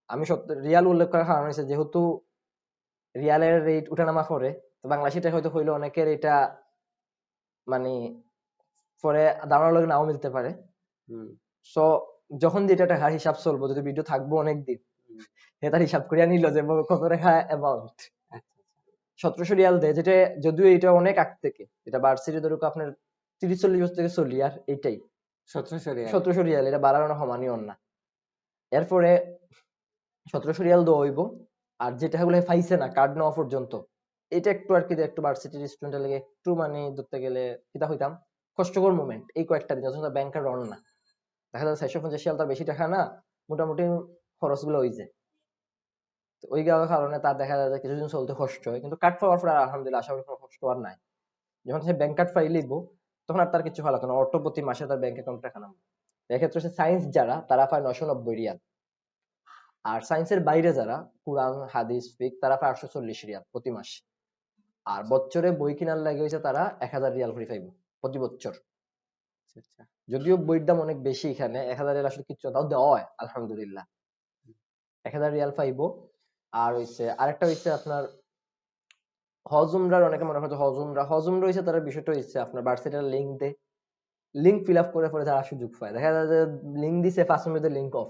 আমি রিয়াল উল্লেখ করার কারণ হচ্ছে যেহেতু রিয়ালের রেট উঠানামা করে, তো বাংলাদেশি টাকা হয়তো হইলো অনেকের এটা মানে পরে দাঁড়ানোর লগে নাও মিলতে পারে। হুম, সো যখন যেটা টাকার হিসাব চলবো, যদি ভিডিও থাকবো অনেকদিন, হুম। সে তার হিসাব করিয়া নিল যে কত টাকা অ্যামাউন্ট। আচ্ছা, 1700 রিয়াল দেয়, যেটা যদিও এটা অনেক আগ থেকে, এটা ভার্সিটি ধরুক আপনার 30-40 বছর থেকে চলি, আর এইটাই 1700 রিয়াল। 1700 রিয়াল, এটা বাড়ানো সমানই না। এরপরে 1700 রিয়াল দেওয়া হইব। আর যে টাকাগুলো পাইছে না কার্ড নেওয়া পর্যন্ত, এটা একটু আর কি একটু ভার্সিটির স্টুডেন্টের লাগে একটু মানে ধরতে গেলে কিতা হইতাম কষ্টকর মোমেন্ট এই কয়েকটা দিন যখন ব্যাংক কার্ড অন না, দেখা যায় 450 রিয়াল তার বেশি টাকা না, মোটামুটি খরচ গুলো হয়ে যায়। তো ওই কারণে তার দেখা যায় যে কিছুদিন চলতে কষ্ট হয়, কিন্তু কার্ড পাওয়ার পর আর আলহামদুলিল্লাহ আশা করি কোনো কষ্ট আর নাই। যখন সে ব্যাংক কার্ড পাই লিখবো, তখন আর তার কিছু ভালো লাগতো না, অটো প্রতি মাসে তার ব্যাংক অ্যাকাউন্ট টাকা নামবে। এক্ষেত্রে হচ্ছে সায়েন্স যারা তারা পায় 990 রিয়াল, আর সায়েন্সের বাইরে যারা কুরআন হাদিস ফিক তারা পায় 840 রিয়াল প্রতি মাস। আর বছরে বই কিনার লাগে হয়েছে তারা 1000 রিয়াল করে পাইব প্রতি বছর। আচ্ছা, আচ্ছা। যদিও বইয়ের দাম অনেক বেশি, এখানে 1000 রিয়াল আসলে কিচ্ছু না, তাও দেওয়া হয় আলহামদুলিল্লাহ। 1000 রিয়াল পাইবো। আর হইছে আরেকটা হইছে আপনার হজ উমরার, অনেকে মনে করে হজ উমরা হইছে তার বিষয়টা হইছে আপনার ভার্সিটির লিঙ্ক দে, লিঙ্ক ফিল আপ করে তারা সুযোগ পায়। দেখা যায় যে লিঙ্ক দিছে 5 মিনিটের লিঙ্ক অফ,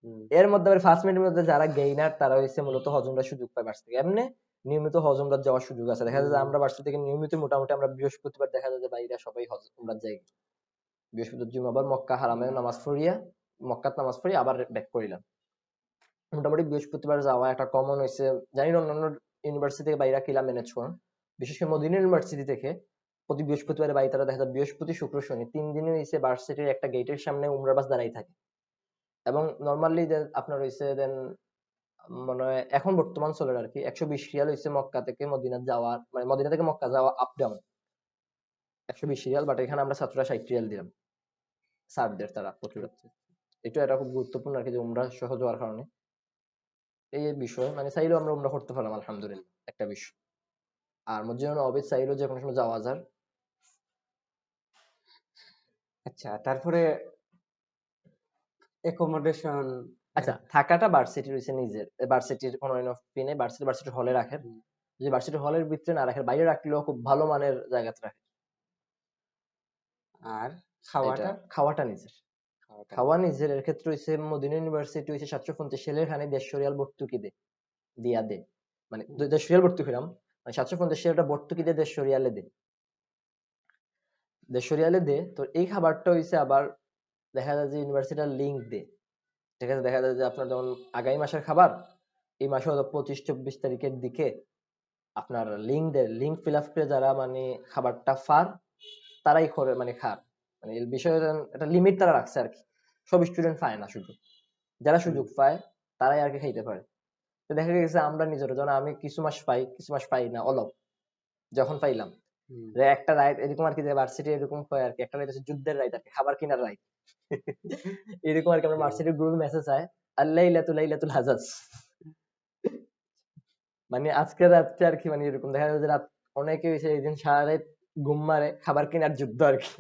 হুম, এর মধ্যে আবার 5 মিনিটের মধ্যে যারা গেইনার তারা হইছে মূলত হজ উমরার সুযোগ পায় ভার্সিটি থেকে। এমনি নিয়মিত হজ উমরার যাওয়ার সুযোগ আছে, দেখা যায় যে হুম। আমরা ভার্সিটি থেকে নিয়মিত মোটামুটি আমরা বৃহস্পতিবার দেখা যায় যে বাইরে সবাই হজ উমরার যাই, বৃহস্পতিবার জুমাবার মক্কা হারামে নামাজ পড়িয়া মক্কাত নামাজ পড়ি আবার ব্যাক করিলাম। মোটামুটি বৃহস্পতিবার যাওয়া একটা কমন হয়েছে। জানি না অন্যান্য ইউনিভার্সিটি থেকে বাইরা কিলা ম্যানেজ করেন, বিশেষ করে মদিনা ইউনিভার্সিটি থেকে প্রতি বৃহস্পতিবারে বাই তারা দেখা যায় বৃহস্পতি শুক্র শনি 3 দিনে হয়েছে ভার্সিটির একটা গেটের সামনে উমরা বাস দাঁড়াই থাকে। এবং নর্মালি আপনার হয়েছে দেন মনে হয় এখন বর্তমান চলে আর কি 120 রিয়াল হয়েছে মক্কা থেকে মদিনা যাওয়ার, মানে মদিনা থেকে মক্কা যাওয়া আপ ডাউন। 120 রিয়াল, বাট এখানে আমরা ছাত্ররা 60 রিয়াল দিলাম স্যারদের, তারা প্রচুর আছে। এটা খুব গুরুত্বপূর্ণ আর কি, যে উমরা সহজ হওয়ার কারণে এই বিষয় মানে চাইলেও আমরা উমরা করতে পারলাম আলহামদুলিল্লাহ, একটা বিষয়। আর মসজিদে নববীতে চাইলেও যে কোনো সময় যাওয়া যায়। আচ্ছা, তারপরে অ্যাকোমোডেশন। আচ্ছা, থাকাটা ভার্সিটি রয়েছে নিজের, ভার্সিটির কোনো ফি নেই, ভার্সিটি হলে রাখেন। যদি ভার্সিটি হলের ভিতরে না রাখেন, বাইরে রাখলেও খুব ভালো মানের জায়গাতে রাখে। আর এটা খাওয়াটা? খাওয়াটা নিজের। খাওয়াটা খাওয়া নিজের এর ক্ষেত্রে হইছে মদিনা ইউনিভার্সিটি হইছে 750 সেলের খানি 150 রিয়াল ভর্তুকি দিয়া দে, মানে 150 রিয়াল ভর্তুকি দিলাম, মানে 750 সেলটা ভর্তুকি দিয়ে 150 রিয়ালে দে, 150 রিয়ালে দে। তো এই খাবারটা হইছে আবার দেখা যায় যে ইউনিভার্সিটির লিংক দে, ঠিক আছে? দেখা যায় যে আপনার যেমন আগামী মাসের খাবার এই মাসে হয়তো 25-24 তারিখের দিকে আপনার লিংক দেয়, লিংক ফিল আপ করে যারা মানে খাবারটা ফার তারাই করে মানে খার, মানে এই বিষয়ে একটা লিমিট তারা রাখছে আর কি। সব স্টুডেন্ট পায় না, সুযোগ যারা সুযোগ পায় তারাই আর কি খাইতে পারে। তো দেখা গেছে আমরা নিজেরা, যেমন আমি কিছু মাস পাই কিছু মাস পাই না, অলপ যখন পাইলাম যে একটা রাইট এরকম আর কি, যে ভার্সিটি এরকম হয় আর কি, একটা রাইট হচ্ছে যুদ্ধের রাইট আর কি, খাবার কিনার রাইট। এরকম আর কি, আমরা ভার্সিটির গ্রুপে মেসেজ আয় লাইলাতুল হাজাজ, মানে আজকের রাতটা আর কি, মানে এরকম দেখা যায় যে রাত অনেকে হয়েছে এই দিন সারা রাত ঘুম মারে খাবার কেনার যুদ্ধ আর কি।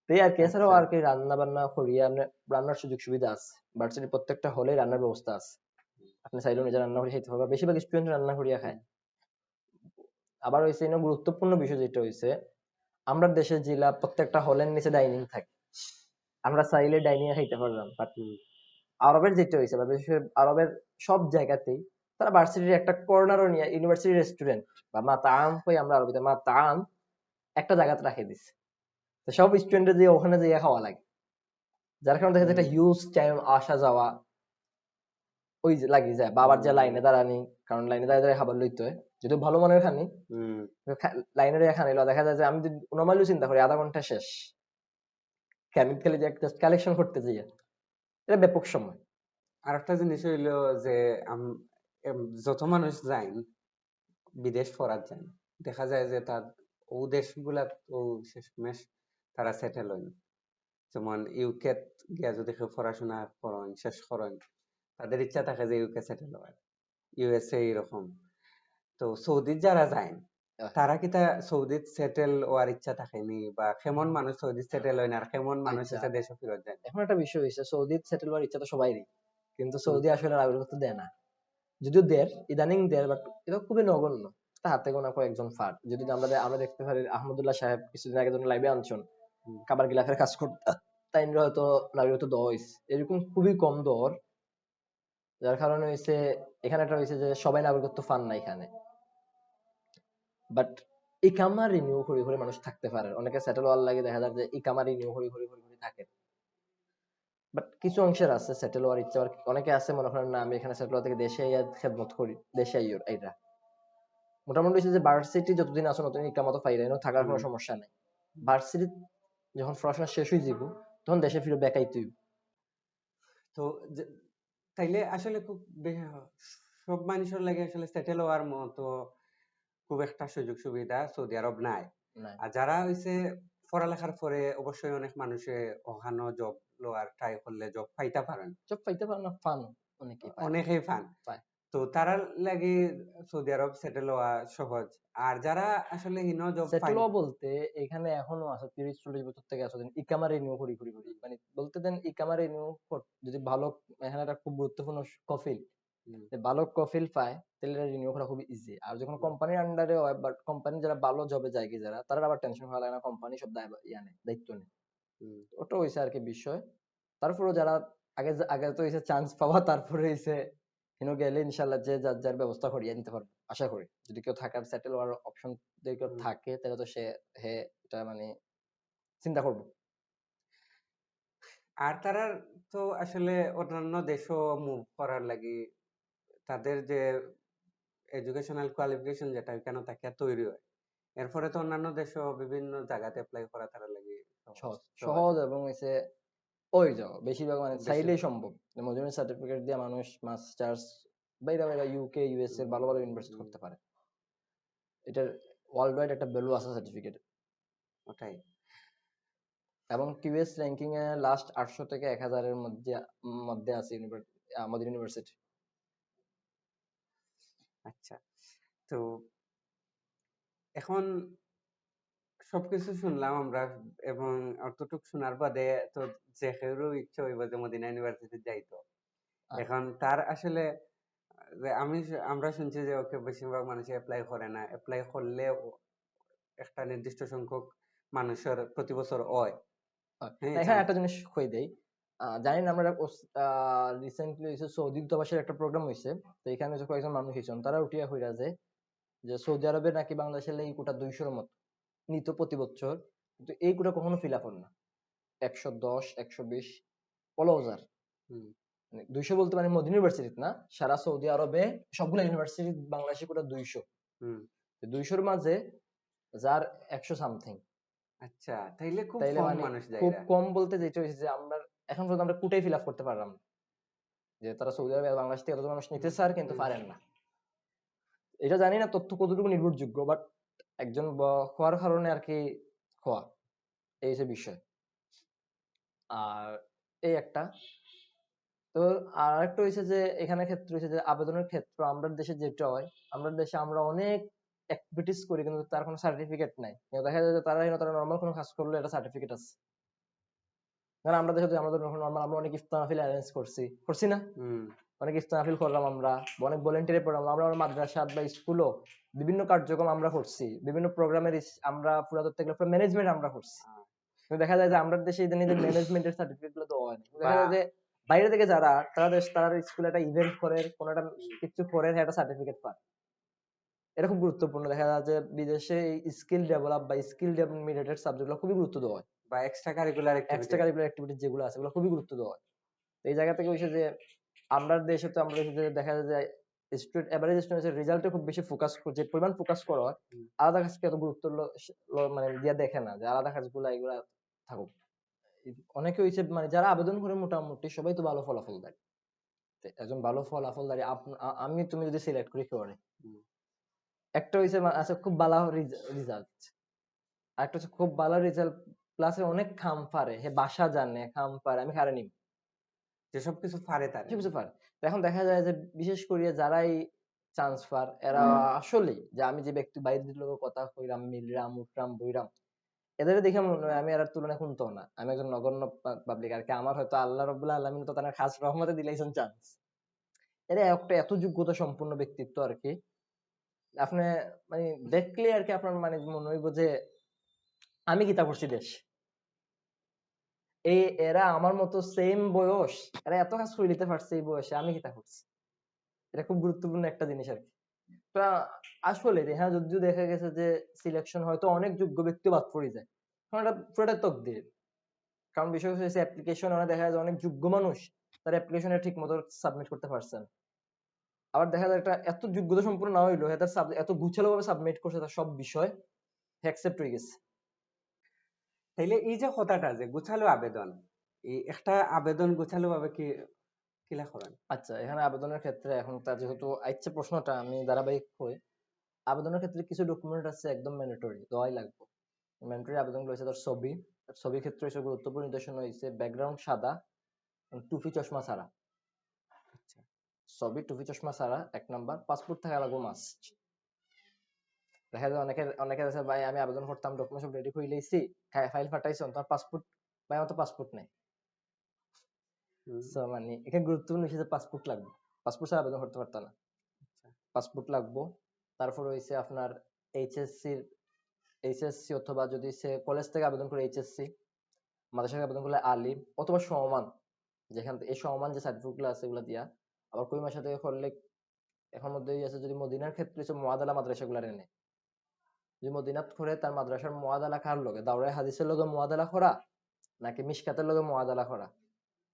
তো এই আর কি, এছাড়াও আচ্ছা। আর কি রান্না বান্না করিয়া আমরা, রান্নার সুযোগ সুবিধা আছে ভার্সিটির প্রত্যেকটা হলে, রান্নার ব্যবস্থা আছে, আপনি চাইলেও নিজে রান্না করে খেতে পারবেন, বেশিরভাগ স্টুডেন্ট রান্না করিয়া খায়। আবার হয়েছে গুরুত্বপূর্ণ বিষয় যেটা হয়েছে, আমরা দেশের জেলা প্রত্যেকটা হলের নিচে ডাইনিং থাকে, আমরা চাইলে ডাইনিং এ খাইতে পারলাম, বাট আরবের যেটা হয়েছে বা বিশেষ করে আরবের সব জায়গাতেই তারা ভার্সিটির একটা কর্নারও নিয়ে ইউনিভার্সিটি রেস্টুরেন্ট বা মাতাম কই আমরা আরবিতে মাতাম একটা জায়গাতে রাখে দিচ্ছে, তো সব স্টুডেন্টের যে ওখানে যেয়ে খাওয়া লাগে, যার কারণে দেখা যায় একটা হিউজ টাইম আসা যাওয়া ওই যে লাগিয়ে যায়, বাবার যে লাইনে দাঁড়ানি, কারণ লাইনে দাঁড়িয়ে দাঁড়িয়ে খাবার লইতে হয়, যদিও ভালো মানের খানি লাইনে দাঁড়িয়ে খানি দেখা যায় যে আমি যদি নর্মালি চিন্তা করি আধা ঘন্টা শেষ, আমি খালি যে জাস্ট কালেকশন করতে যাই, এটা ব্যাপক সময়। আরেকটা জিনিস হইলো যে যত মানুষ যায় বিদেশ পড়ার যায়, দেখা যায় যে তার ও দেশগুলা ও শেষমেশ তারা সেটেল হয়। যেমন ইউকে গিয়া যদি কেউ পড়াশোনা করেন শেষ করেন, তাদের ইচ্ছা থাকে যে ইউকে সেটেল হয়, ইউএসএ এরকম। তো সৌদি যারা যায় তারা কি তা সৌদি সেটেল হওয়ার ইচ্ছা থাকেনি, বা কেমন মানুষ সৌদি সেটেল হয় না আর কেমন মানুষ আচ্ছা, এসে দেশে ফেরত যায়? এখন একটা বিষয় হয়েছে, সৌদি সেটেল হওয়ার ইচ্ছা তো সবাইরই, কিন্তু হুম, সৌদি আসলে নাগরিকত্ব দেয় না, যদিও দের ইদানিং দের, বাট এটা খুবই নগণ্য, তা হাতে গোনা কয়েকজন ফার। যদি আমরা দেখতে পারি আহমদুল্লাহ সাহেব কিছুদিন আগে যখন লাইভে আনছেন হুম। খাবার গিলাফের কাজ করতে, তাই হয়তো নাগরিকত্ব দেওয়া হয়েছে, এরকম খুবই কম দর, যার কারণে হয়েছে এখানে একটা হয়েছে যে সবাই নাগরিকত্ব পান না এখানে, বাট ইকামা রিনিউ করে করে মানুষ থাকতে পারে, অনেকে সেটেল হওয়ার লাগে দেখা যায় যে ইকামা রিনিউ করে করে করে করে থাকে, বাট কিছু অংশের আছে সেটেল হওয়ার ইচ্ছা, অনেকে আছে মনে করেন না আমি এখানে সেটেল হওয়া থেকে দেশে আইয়া খেদমত করি, দেশে আইয়ো এইটা মোটামুটি হচ্ছে যে ভার্সিটি যতদিন আসো নতুন ইকামা তো পাইলে থাকার কোনো সমস্যা নাই, ভার্সিটি যখন পড়াশোনা শেষ হয়ে যাব তখন দেশে ফিরে বেকাই তুই। তো তাইলে আসলে খুব সব মানুষের লাগে আসলে সেটেল হওয়ার মতো খুব একটা সুযোগ সুবিধা সৌদি আরব নাই। নাই, আর যারা হইছে পড়ালেখার পরে অবশ্যই অনেক মানুষে ওখানে জব লওয়ার ট্রাই করলে জব পাইতে পারেন, সব পাইতে পারে না, ফান অনেকেই পায় না, অনেকেই পান। পায়। তো তারা লাগি সৌদি আরব সেটেল হওয়া সহজ। আর যারা আসলে হিন জব সেটেল পাইন। হওয়া বলতে এখানে এখনো আছে 30-40 বছর থেকে আছে ইকামা রিনিউ করি করি করি, মানে বলতে দেন ইকামা রিনিউ যদি ভালো, এখানে একটা খুব গুরুত্বপূর্ণ কফিল, হুম, ভালো কফিল পায় তাহলে রিনিউ করা খুবই ইজি। আর যখন কোম্পানির আন্ডারে হয়, বাট কোম্পানি যারা ভালো জবে যায় কি যারা, তারা আবার টেনশন করা লাগে না, কোম্পানি সব দায়িত্ব নেয়, হুম। ওটা হইছে আর কি বিষয়। তারপরেও যারা আগে আগে তো হইছে চান্স পাওয়া, তারপরে হইছে গেলে ইনশাল্লাহ যে যার যার ব্যবস্থা করিয়ে নিতে পারবে আশা করি, যদি কেউ থাকার সেটেল হওয়ার অপশন যদি কেউ থাকে তাহলে তো সে হে এটা মানে চিন্তা করবো। আর তারা তো আসলে অন্যান্য দেশও মুভ করার লাগি তাদের যে এডুকেশনাল কোয়ালিফিকেশন যেটা কেন তাকে তৈরি হয়, এরপরে তো অন্যান্য দেশও বিভিন্ন জায়গাতে অ্যাপ্লাই করা তারা লাগি সহজ সহজ সহজ সহজ এবং হইছে ওই যাও বেশিরভাগ মানে বেশি। চাইলেই সম্ভব, মজুরি সার্টিফিকেট দিয়ে মানুষ মাস্টার্স বাইরে বাইরে ইউকে ইউএস এর ভালো ভালো ইউনিভার্সিটি করতে পারে, এটার ওয়ার্ল্ড ওয়াইড একটা ভ্যালু আছে সার্টিফিকেট। ওটাই। এবং কিউএস র্যাঙ্কিং এ লাস্ট 800 থেকে 1000 এর মধ্যে মধ্যে আছে আমাদের ইউনিভার্সিটি। আচ্ছা, তো এখন সবকিছু শুনলাম আমরা, এবং অতটুক শোনার বাদে তো যে কেউরও ইচ্ছা হইব যে মদিনা ইউনিভার্সিটি যাইতো। এখন তার আসলে যে আমরা শুনছি যে ওকে বেশিরভাগ মানুষ অ্যাপ্লাই করে না, অ্যাপ্লাই করলে একটা নির্দিষ্ট সংখ্যক মানুষের প্রতি বছর হয়। হ্যাঁ, এখানে একটা জিনিস কই দেই, জানি না আমরা রিসেন্টলি সৌদি দূতাবাসের একটা প্রোগ্রাম হয়েছে, তো এখানে যে কয়েকজন মানুষ হয়েছেন তারা উঠিয়া হইরা যে সৌদি আরবে নাকি বাংলাদেশের এই কোটা 200 এর মতো নিত প্রতি বছর, কিন্তু এই কোটা কখনো ফিল আপ হয় না। 110 120 অলওজার, হুম, মানে 200 বলতে মানে মদিনা ইউনিভার্সিটি না, সারা সৌদি আরবে সবগুলো ইউনিভার্সিটি বাংলাদেশে কোটা 200। হুম। 200 মাঝে যার 100 সামথিং। আচ্ছা, তাইলে খুব তাইলে কম মানে মানুষ খুব যাইরা। কম বলতে যেটা হয়েছে যে আমরা এখন পর্যন্ত আমরা কোটাই ফিল আপ করতে পারলাম না, যে তারা সৌদি আরবে বাংলাদেশ থেকে এত মানুষ নিতে চায় কিন্তু হুম। পারেন না। এটা জানি না তথ্য কতটুকু নির্ভরযোগ্য, বাট একজন হওয়ার কারণে আর কি হওয়া, এই হচ্ছে বিষয়। আর এই একটা, তো আর একটা হয়েছে যে এখানে ক্ষেত্রে হয়েছে যে আবেদনের ক্ষেত্র আমরা দেশে যেটা হয়, আমরা দেশে আমরা অনেক অ্যাক্টিভিটিস করি কিন্তু তার কোনো সার্টিফিকেট নাই, কিন্তু দেখা যায় যে তারা নর্মাল কোনো কাজ করলে এটা সার্টিফিকেট আছে। কারণ আমরা দেখো যে আমাদের নর্মাল আমরা অনেক ইফতার মাহফিল অ্যারেঞ্জ করছি না, হুম। অনেক ইফতার মাহফিল করলাম আমরা, অনেক ভলেন্টিয়ার প্রোগ্রাম আমরা আমার মাদ্রাসা বা স্কুলও বিভিন্ন কার্যক্রম আমরা করছি, বিভিন্ন প্রোগ্রামের আমরা পুরো ধরতে গেলে ম্যানেজমেন্ট আমরা করছি। কিন্তু দেখা যায় যে আমরা দেশে ইদানিং ম্যানেজমেন্টের সার্টিফিকেট গুলো দেওয়া হয় না। দেখা বা যায় যে বাইরে থেকে যারা তারা স্কুলে একটা ইভেন্ট করে, কোনো একটা কিছু করে, একটা সার্টিফিকেট পায়। এটা খুব গুরুত্বপূর্ণ। দেখা যায় যে বিদেশে স্কিল ডেভেলপ বা স্কিল রিলেটেড সাবজেক্ট গুলো খুবই গুরুত্ব দেওয়া হয়। বা extra curricular extra activity. Curricular activity যেগুলো আছে ওগুলো খুবই গুরুত্ব দেওয়া হয়। তো এই জায়গা থেকে হইছে যে আমরা দেশে তো আমরা দেশে যে দেখা যায় যে স্টুডেন্ট এভারেজ স্টুডেন্টের রেজাল্টে খুব বেশি ফোকাস করে, যে পরিমাণ ফোকাস করা হয় আলাদা কাজকে এত গুরুত্ব মানে দিয়া দেখে না, যে আলাদা কাজগুলো এগুলা থাকুক। অনেকে হইছে মানে যারা আবেদন করে মোটামুটি সবাই তো ভালো ফলাফল দেয়। তো একজন ভালো ফলাফলদারী আমি তুমি যদি সিলেক্ট করি করে, একটা হইছে আচ্ছা খুব ভালো রেজাল্ট, আর একটা হচ্ছে খুব ভালো রেজাল্ট প্লাস অনেক খাম পারে, হে বাসা জানে খাম পারে, আমি হারে নিব যেসব কিছু পারে তার। সবকিছু পারে। তো এখন দেখা যায় যে বিশেষ করে যারাই চান্স পার এরা আসলেই, যে আমি যে ব্যক্তি বাইরের লোকের কথা কইরাম মিলরাম উঠরাম বইরাম, এদের দেখে মনে হয় আমি এর তুলনায় কোনটাও না, আমি একজন নগণ্য পাবলিক আর কি। আমার হয়তো আল্লাহ রাব্বুল আলামিন তো তার খাস রহমতে দিলাইছেন চান্স। এরা একটা এত যোগ্যতা সম্পন্ন ব্যক্তিত্ব আর কি, আপনি মানে দেখলে আর কি আপনার মানে মনে হইব যে আমি কিতা করছি দেশ, এই এরা আমার মতো সেম বয়স, এরা এত কাজ করে নিতে পারছে এই বয়সে, আমি কিতা করছি। এটা খুব গুরুত্বপূর্ণ একটা জিনিস আর কি। তা আসলে হ্যাঁ, যদিও দেখা গেছে যে সিলেকশন হয়তো অনেক যোগ্য ব্যক্তি বাদ পড়ে যায়, কারণ এটা পুরোটা তকদির। কারণ বিষয় হচ্ছে অ্যাপ্লিকেশন অনেক দেখা যায় অনেক যোগ্য মানুষ তার অ্যাপ্লিকেশনে ঠিক মতো সাবমিট করতে পারছেন, আবার দেখা যায় একটা এত যোগ্যতা সম্পূর্ণ না হইলেও তার এত গুছালো ভাবে সাবমিট করছে তার সব বিষয় অ্যাকসেপ্ট হয়ে গেছে। তাইলে এই যে কথাটা যে গোছালো আবেদন, এই একটা আবেদন গোছালো ভাবে কিলা করেন? আচ্ছা, এখানে আবেদনের ক্ষেত্রে এখন তার যেহেতু আইচ্ছে প্রশ্নটা, আমি ধারাবাহিক হই। আবেদনের ক্ষেত্রে কিছু ডকুমেন্ট আছে একদম ম্যান্ডেটরি, দেওয়াই লাগবে। ম্যান্ডেটরি আবেদনগুলো হচ্ছে তার ছবি, ছবির ক্ষেত্রে হচ্ছে গুরুত্বপূর্ণ নির্দেশনা হয়েছে ব্যাকগ্রাউন্ড সাদা, টুপি চশমা ছাড়া। আচ্ছা। ছবি টুপি চশমা ছাড়া 1 নাম্বার। পাসপোর্ট থাকা লাগবে মাস্ট। দেখা যায় অনেকের আছে ভাই আমি আবেদন করতাম ডকুমেন্ট সব রেডি করে লইছি, ফাইল পাঠাইছি, তোমার পাসপোর্ট, ভাই আমার তো পাসপোর্ট নেই। হুম। সো মানে এখানে গুরুত্বপূর্ণ বিষয় যে পাসপোর্ট লাগবে, পাসপোর্ট ছাড়া আবেদন করতে পারতাম না। আচ্ছা। পাসপোর্ট লাগবে। তারপর হইছে আপনার এইচএসসি, এইচএসসি অথবা যদি সে কলেজ থেকে আবেদন করে এইচএসসি, মাদ্রাসা থেকে আবেদন করলে আলিম অথবা সমমান, যেখান থেকে এই সমমান যে সার্টিফিকেট গুলো আছে এগুলো দিয়া। আবার কই মাসা থেকে করলে এখন মধ্যে আছে, যদি মদিনার ক্ষেত্রে হচ্ছে মুআদালা মাদ্রাসা গুলা এনে, যদি মদিনাত করে তার মাদ্রাসার মুআদালা কার লগে, দাওরায়ে হাদিসের লগে মুআদালা করা নাকি মিশকাতের লগে মুআদালা করা,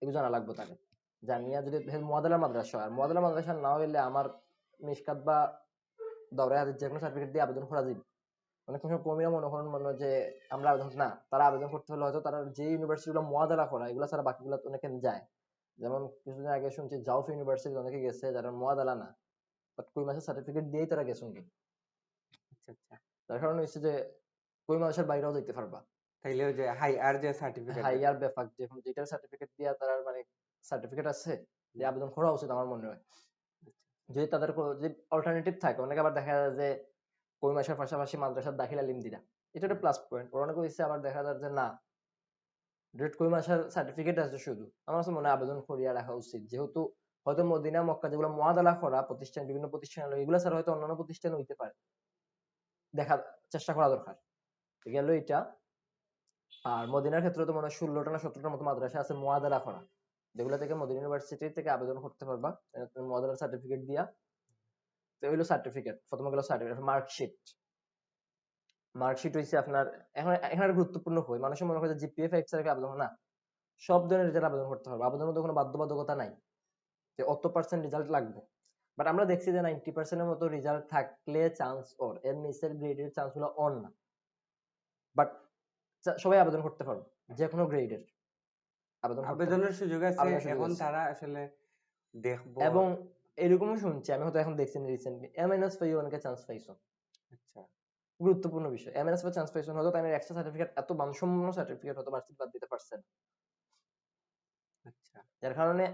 এগুলো জানা লাগবে তাকে। জানিয়া যদি মুআদালা মাদ্রাসা, আর মুআদালা মাদ্রাসা না হইলে আমার মিশকাত বা দাওরায়ে হাদিস যে কোনো সার্টিফিকেট দিয়ে আবেদন করা যাবে। অনেক সময় কর্মীরা মনে করেন যে আমরা আবেদন না, তারা আবেদন করতে হলে হয়তো তারা যে ইউনিভার্সিটি গুলো মুআদালা করা এগুলো ছাড়া বাকিগুলো অনেকে যায়। যেমন কিছুদিন আগে শুনছি জাউফ ইউনিভার্সিটি অনেকে গেছে যারা মুআদালা না, বাট কই মাসের সার্টিফিকেট দিয়েই তারা গেছেন। আচ্ছা। আচ্ছা। তার কারণ হচ্ছে যে কই মাসের বাইরেও যাইতে পারবা। তাইলে ওই যে হাইয়ার যে সার্টিফিকেট হাইয়ার ব্যাপার যেটার সার্টিফিকেট দিয়া তার মানে সার্টিফিকেট আছে যে আবেদন করা উচিত আমার মনে হয়। যদি তাদের যদি অল্টারনেটিভ থাকে, অনেকে আবার দেখা যায় যে কই মাসের পাশাপাশি মাদ্রাসার দাখিল আলিম দিলা, এটা একটা প্লাস পয়েন্ট। ওরা অনেকে হচ্ছে আবার দেখা যায় যে না, ডিরেক্ট কই মাসের সার্টিফিকেট আছে শুধু, আমার কাছে মনে হয় আবেদন করিয়া রাখা উচিত। যেহেতু হয়তো মদিনা মক্কা যেগুলো মুআদালা করা প্রতিষ্ঠান, বিভিন্ন প্রতিষ্ঠান হলো, এগুলো ছাড়া হয়তো অন্যান্য প্রতিষ্ঠান হইতে পারে, দেখা চেষ্টা করা দরকার। গেল এটা। আর মদিনার ক্ষেত্রে তো মনে হয় 16টা না 17টার মতো মাদ্রাসা আছে মুআদালা করা, যেগুলো থেকে মদিনা ইউনিভার্সিটি থেকে আবেদন করতে পারবা মুআদালা সার্টিফিকেট দিয়া। তো হইলো সার্টিফিকেট, প্রথমে গেল সার্টিফিকেট। মার্কশিট, মার্কশিট হইছে আপনার এখন এখানে গুরুত্বপূর্ণ হয়। মানুষের মনে করে যে জিপিএ 5 ছাড়া কি আবেদন হয় না, সব ধরনের রেজাল্ট আবেদন করতে হবে, আবেদনের মধ্যে কোনো বাধ্যবাধকতা নাই যে অত পার্সেন্ট রেজাল্ট লাগবে। বাট আমরা দেখছি যে 90% এর মতো রেজাল্ট থাকলে চান্স ওর, এর নিচের গ্রেডের চান্স গুলো অন না। বাট সবাই আবেদন করতে পারবে, যে কোনো গ্রেডের আবেদন করতে পারবে, আবেদনের সুযোগ আছে। আবেদনের সুযোগ এখন আছে। তারা আসলে দেখবো। এবং এরকমও শুনছি, আমি হয়তো এখন দেখছি রিসেন্টলি এমএনএস পাই অনেকে চান্স পাইছো। আচ্ছা গুরুত্বপূর্ণ বিষয়, এমএনএস পাই চান্স পাইছো, হয়তো তাই এক্সট্রা সার্টিফিকেট এত মানসম্পন্ন সার্টিফিকেট হয়তো ভার্সিটি বাদ দিতে পারছে না। আচ্ছা যার কারণে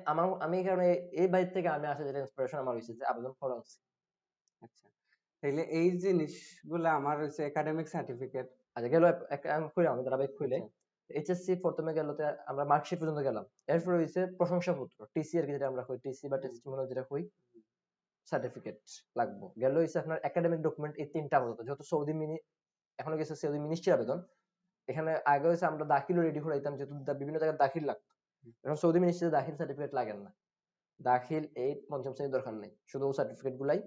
আমি এই কারণে এই বাইর থেকে আমি আসলে যেটা ইন্সপিরেশন আমার হয়েছে যে আবেদন করা উচিত। আচ্ছা তাইলে এই জিনিসগুলো আমার হচ্ছে একাডেমিক সার্টিফিকেট। আচ্ছা গেল আমি খুলে, আমি ধারাবাহিক খুলে আচ্ছা এইচএসসি প্রথমে গেল আমরা মার্কশিট পর্যন্ত গেলাম। এরপর হয়েছে প্রশংসাপত্র, টিসি আর কি, যেটা আমরা কই টিসি বা টেস্টিমোনিয়াল যেটা কই, সার্টিফিকেট লাগবে। গেল হয়েছে আপনার একাডেমিক ডকুমেন্ট, এই তিনটা আপাতত, যেহেতু সৌদি মিনি এখনো গেছে সৌদি মিনিস্ট্রির আবেদন। এখানে আগে হয়েছে আমরা দাখিলও রেডি করাইতাম, যেহেতু বিভিন্ন জায়গায় দাখিল লাগতো। এখন সৌদি মিনিস্ট্রিতে দাখিল সার্টিফিকেট লাগে না, দাখিল এই পঞ্চম শ্রেণীর দরকার নেই, শুধু সার্টিফিকেট গুলাই।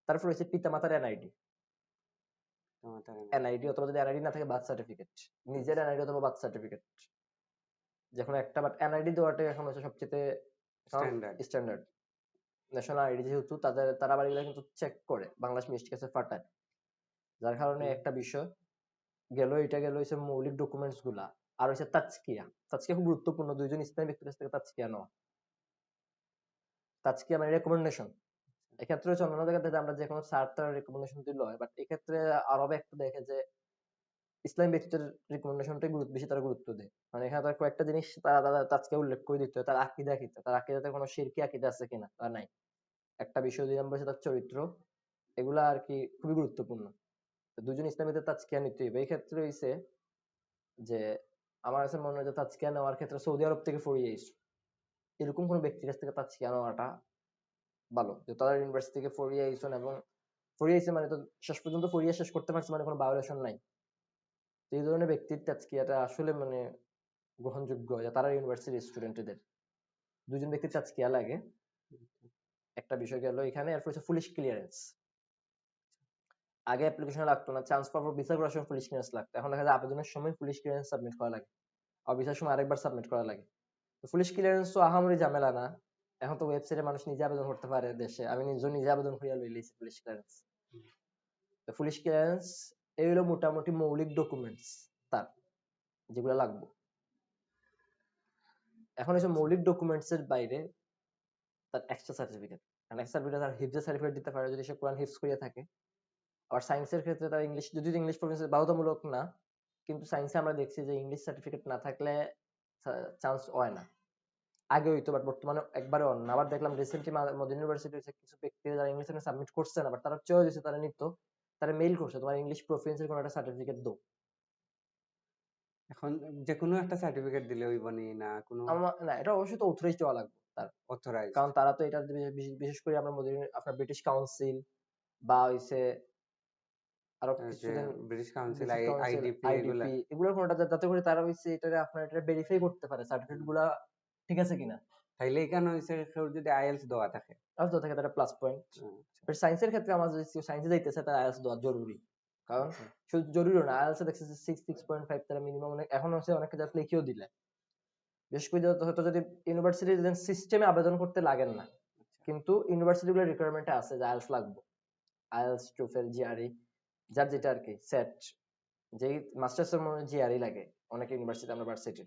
তারপর হচ্ছে পিতামাতার এনআইডি, তোমার এনআইডি অথবা যদি এনআইডি না থাকে বার্থ সার্টিফিকেট, নিজের এনআইডি অথবা বার্থ সার্টিফিকেট, যে কোনো একটা। বাট এনআইডি দেওয়াটাই এখন হচ্ছে সবচেয়ে স্ট্যান্ডার্ড। স্ট্যান্ডার্ড। ন্যাশনাল আইডি যেহেতু তারা আবার এগুলো কিন্তু চেক করে, বাংলাদেশ মিষ্টি কাছে পাঠায়। যার কারণে একটা বিষয় গেল, এটা গেল হচ্ছে মৌলিক ডকুমেন্টস গুলা। আর হচ্ছে তাজকিয়া, তাজকিয়া খুব গুরুত্বপূর্ণ, দুইজন ইসলামী ব্যক্তির কাছ থেকে তাজকিয়া নেওয়া। তাজকিয়া মানে রেকমেন্ডেশন। এক্ষেত্রে হচ্ছে অন্যান্য জায়গাতে আমরা যে কোনো স্যার তার রেকমেন্ডেশন দিল হয়, বাট এক্ষেত্রে আরবে একটু দেখে যে ইসলামী ব্যক্তিদের রিকমেন্ডেশনটাই বেশি তারা গুরুত্ব দেয়। মানে এখানে তার কয়েকটা জিনিস তারা তাজকে উল্লেখ করে দিতে হয়, তার আকীদা কি, তার আকীদাতে কোনো শিরকি আকীদা আছে কিনা তা নাই। একটা বিষয়, 2 নম্বর হচ্ছে তার চরিত্র, এগুলা আর কি খুবই গুরুত্বপূর্ণ। দুজন ইসলামীদের তাজকিয়া নিতে হবে। এই ক্ষেত্রে হইছে যে আমার কাছে মনে হয় যে তাজকিয়া নেওয়ার ক্ষেত্রে সৌদি আরব থেকে ফরিয়ে এসে এরকম কোন ব্যক্তির কাছ থেকে তাজকিয়া নেওয়াটা ভালো, যে তারা ইউনিভার্সিটি থেকে ফরিয়ে আইসন, এবং ফরিয়ে আইসে মানে তো শেষ পর্যন্ত ফরিয়ে শেষ করতে পারছে, মানে কোনো ভায়োলেশন নাই। তো এই ধরনের ব্যক্তির তাজকিয়াটা আসলে মানে গ্রহণযোগ্য, যে তারা ইউনিভার্সিটির স্টুডেন্টদের। দুজন ব্যক্তির তাজকিয়া লাগে, একটা বিষয় গেল এখানে। এরপর হচ্ছে পুলিশ ক্লিয়ারেন্স। আগে অ্যাপ্লিকেশনে লাগতো না, চান্স পাওয়ার পর ভিসা করার সময় পুলিশ ক্লিয়ারেন্স লাগতো, এখন দেখা যায় আবেদনের সময় পুলিশ ক্লিয়ারেন্স সাবমিট করা লাগে, আর ভিসার সময় আরেকবার সাবমিট করা লাগে। তো পুলিশ ক্লিয়ারেন্স তো আহামরি ঝামেলা না, এখন তো ওয়েবসাইটে মানুষ নিজে আবেদন করতে পারে দেশে, আমি নিজে আবেদন করিয়া লই লইছি পুলিশ ক্লিয়ারেন্স। তো পুলিশ ক্লিয়ারেন্স এই হলো মোটামুটি মৌলিক ডকুমেন্টস তার, যেগুলো লাগবে। এখন হচ্ছে মৌলিক ডকুমেন্টস এর বাইরে তার এক্সট্রা সার্টিফিকেট, কারণ এক্সট্রা সার্টিফিকেট তার হিফজের সার্টিফিকেট দিতে পারে যদি সে কোরআন হিফজ করিয়া থাকে। আবার সায়েন্সের ক্ষেত্রে তার ইংলিশ, যদি ইংলিশ প্রফেসর বাধ্যতামূলক না, কিন্তু সায়েন্সে আমরা দেখছি যে ইংলিশ সার্টিফিকেট না থাকলে চান্স হয় না। আগে হইতো, বাট বর্তমানে একবারে অন না। আবার দেখলাম রিসেন্টলি মদিনা ইউনিভার্সিটির কিছু ব্যক্তি যারা ইংলিশ সাবমিট করছে না, বাট তারা চয়েস দিচ্ছে, তারা নিত, তারা মেইল করছে তোমার ইংলিশ প্রফিসিয়েন্সির কোনো একটা সার্টিফিকেট দাও। এখন যে কোনো একটা সার্টিফিকেট দিলে হইব নি না কোনো আমার না, এটা অবশ্যই তো অথরাইজড হওয়া লাগবে তার, অথরাইজড? কারণ তারা তো এটা বিশেষ করে আমরা আপনার ব্রিটিশ কাউন্সিল বা হইছে আরো যে কিছুদিন British council, British council, IDP এগুলা। আইডিপি, এগুলোর কোনটা যাতে করে তারা হইছে এটা আপনার এটা ভেরিফাই করতে পারে সার্টিফিকেট গুলা ঠিক আছে কিনা। তাইলে এখানে হইছে কেউ যদি আইএলটিএস দেওয়া থাকে। আর তো থাকে তারা প্লাস পয়েন্ট। বাট সায়েন্সের ক্ষেত্রে আমার যদি সায়েন্সে যাইতেছে তার আইএলটিএস দেওয়া জরুরি, কারণ শুধু জরুরি না, আইএলটিএস দেখছে 6.5 তারা মিনিমাম, এখন হচ্ছে অনেকে জাস্ট লিখেও দিলে, বিশেষ করে হয়তো যদি ইউনিভার্সিটি সিস্টেমে আবেদন করতে লাগেন না, কিন্তু ইউনিভার্সিটি গুলোর রিকোয়ারমেন্টে আছে যে আইএলটিএস লাগবে, আইএলটিএস, টোফেল, জিআরই, যার যেটা আর কি সেট, যেই মাস্টার্স এর মনে জিআরই লাগে অনেক ইউনিভার্সিটি, আমরা ভার্সিটি।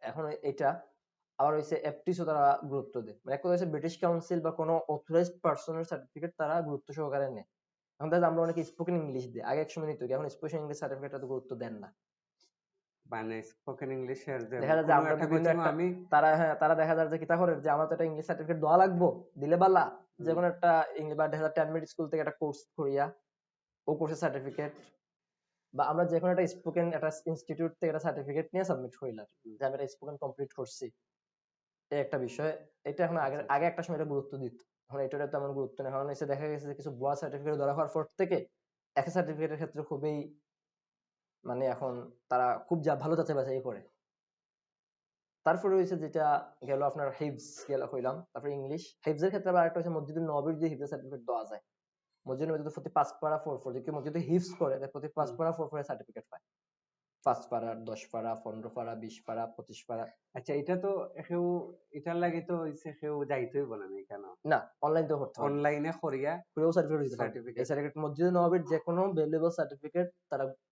এখন এটা আবার হইছে এফটিসও তারা গুরুত্ব দেয়, মানে একটা হচ্ছে ব্রিটিশ কাউন্সিল বা কোনো অথরাইজড পার্সনের সার্টিফিকেট তারা গুরুত্ব সহকারে নেয়। এখন দেখা যায় আমরা অনেকে স্পোকেন ইংলিশ দিই, আগে এক সময় নিত কি, এখন স্পোকেন ইংলিশ সার্টিফিকেট এত গুরুত্ব দেন না। মানে স্পোকেন ইংলিশের দেখা যায় যে কোনো আমরা একটা বিভিন্ন কোচিং একটা আমি তারা দেখা যায় যে কিতা করে যে আমার তো একটা ইংলিশ সার্টিফিকেট দেওয়া লাগবো, দিলে বালা যে হুম, কোনো একটা ইংলিশ বা দেখা যায় 10 মিনিট স্কুল থেকে একটা কোর্স করিয়া ও কোর্সের সার্টিফিকেট, বা আমরা যে কোনো একটা স্পোকেন একটা ইনস্টিটিউট থেকে একটা সার্টিফিকেট নিয়ে সাবমিট করিলাম হুম, যে আমি একটা স্পোকেন কমপ্লিট করছি। এই একটা বিষয়। এটা এখন আগে আচ্ছা আগে আচ্ছা একটা সময় এটা গুরুত্ব দিত, এখন এটার তেমন গুরুত্ব নেই। কারণ এসে দেখা গেছে যে কিছু ভুয়া সার্টিফিকেট ধরা হওয়ার পর থেকে একটা সার্টিফিকেটের ক্ষেত্রে খুবই মানে এখন তারা খুব ভালো যাচাই বাছাই করে। তারপরে হয়েছে যেটা গেল আপনার হিফজ গেল হইলাম, তারপরে ইংলিশ হিফজের ক্ষেত্রে আবার একটা হচ্ছে মসজিদুল নববীর যে হিফজের সার্টিফিকেট দেওয়া যায়। মসজিদ নববীতে প্রতি 5 পারা 4 যে কেউ মসজিদে হিফজ করে তার প্রতি 5 হুম, পারা 4 সার্টিফিকেট পায়। 5 পারা 10 পারা 15 পারা 20 পারা 25 পারা। আচ্ছা এটা তো কেউ এটার লাগে তো হইছে কেউ যাইতে হইব না কেন না, অনলাইন তো করতে পারবে, অনলাইনে করিয়া পুরো সার্টিফিকেট দিতে পারবে। এই সার্টিফিকেট। সার্টিফিকেট মসজিদে নববীর যে কোনো ভ্যালুয়েবল সার্টিফিকেট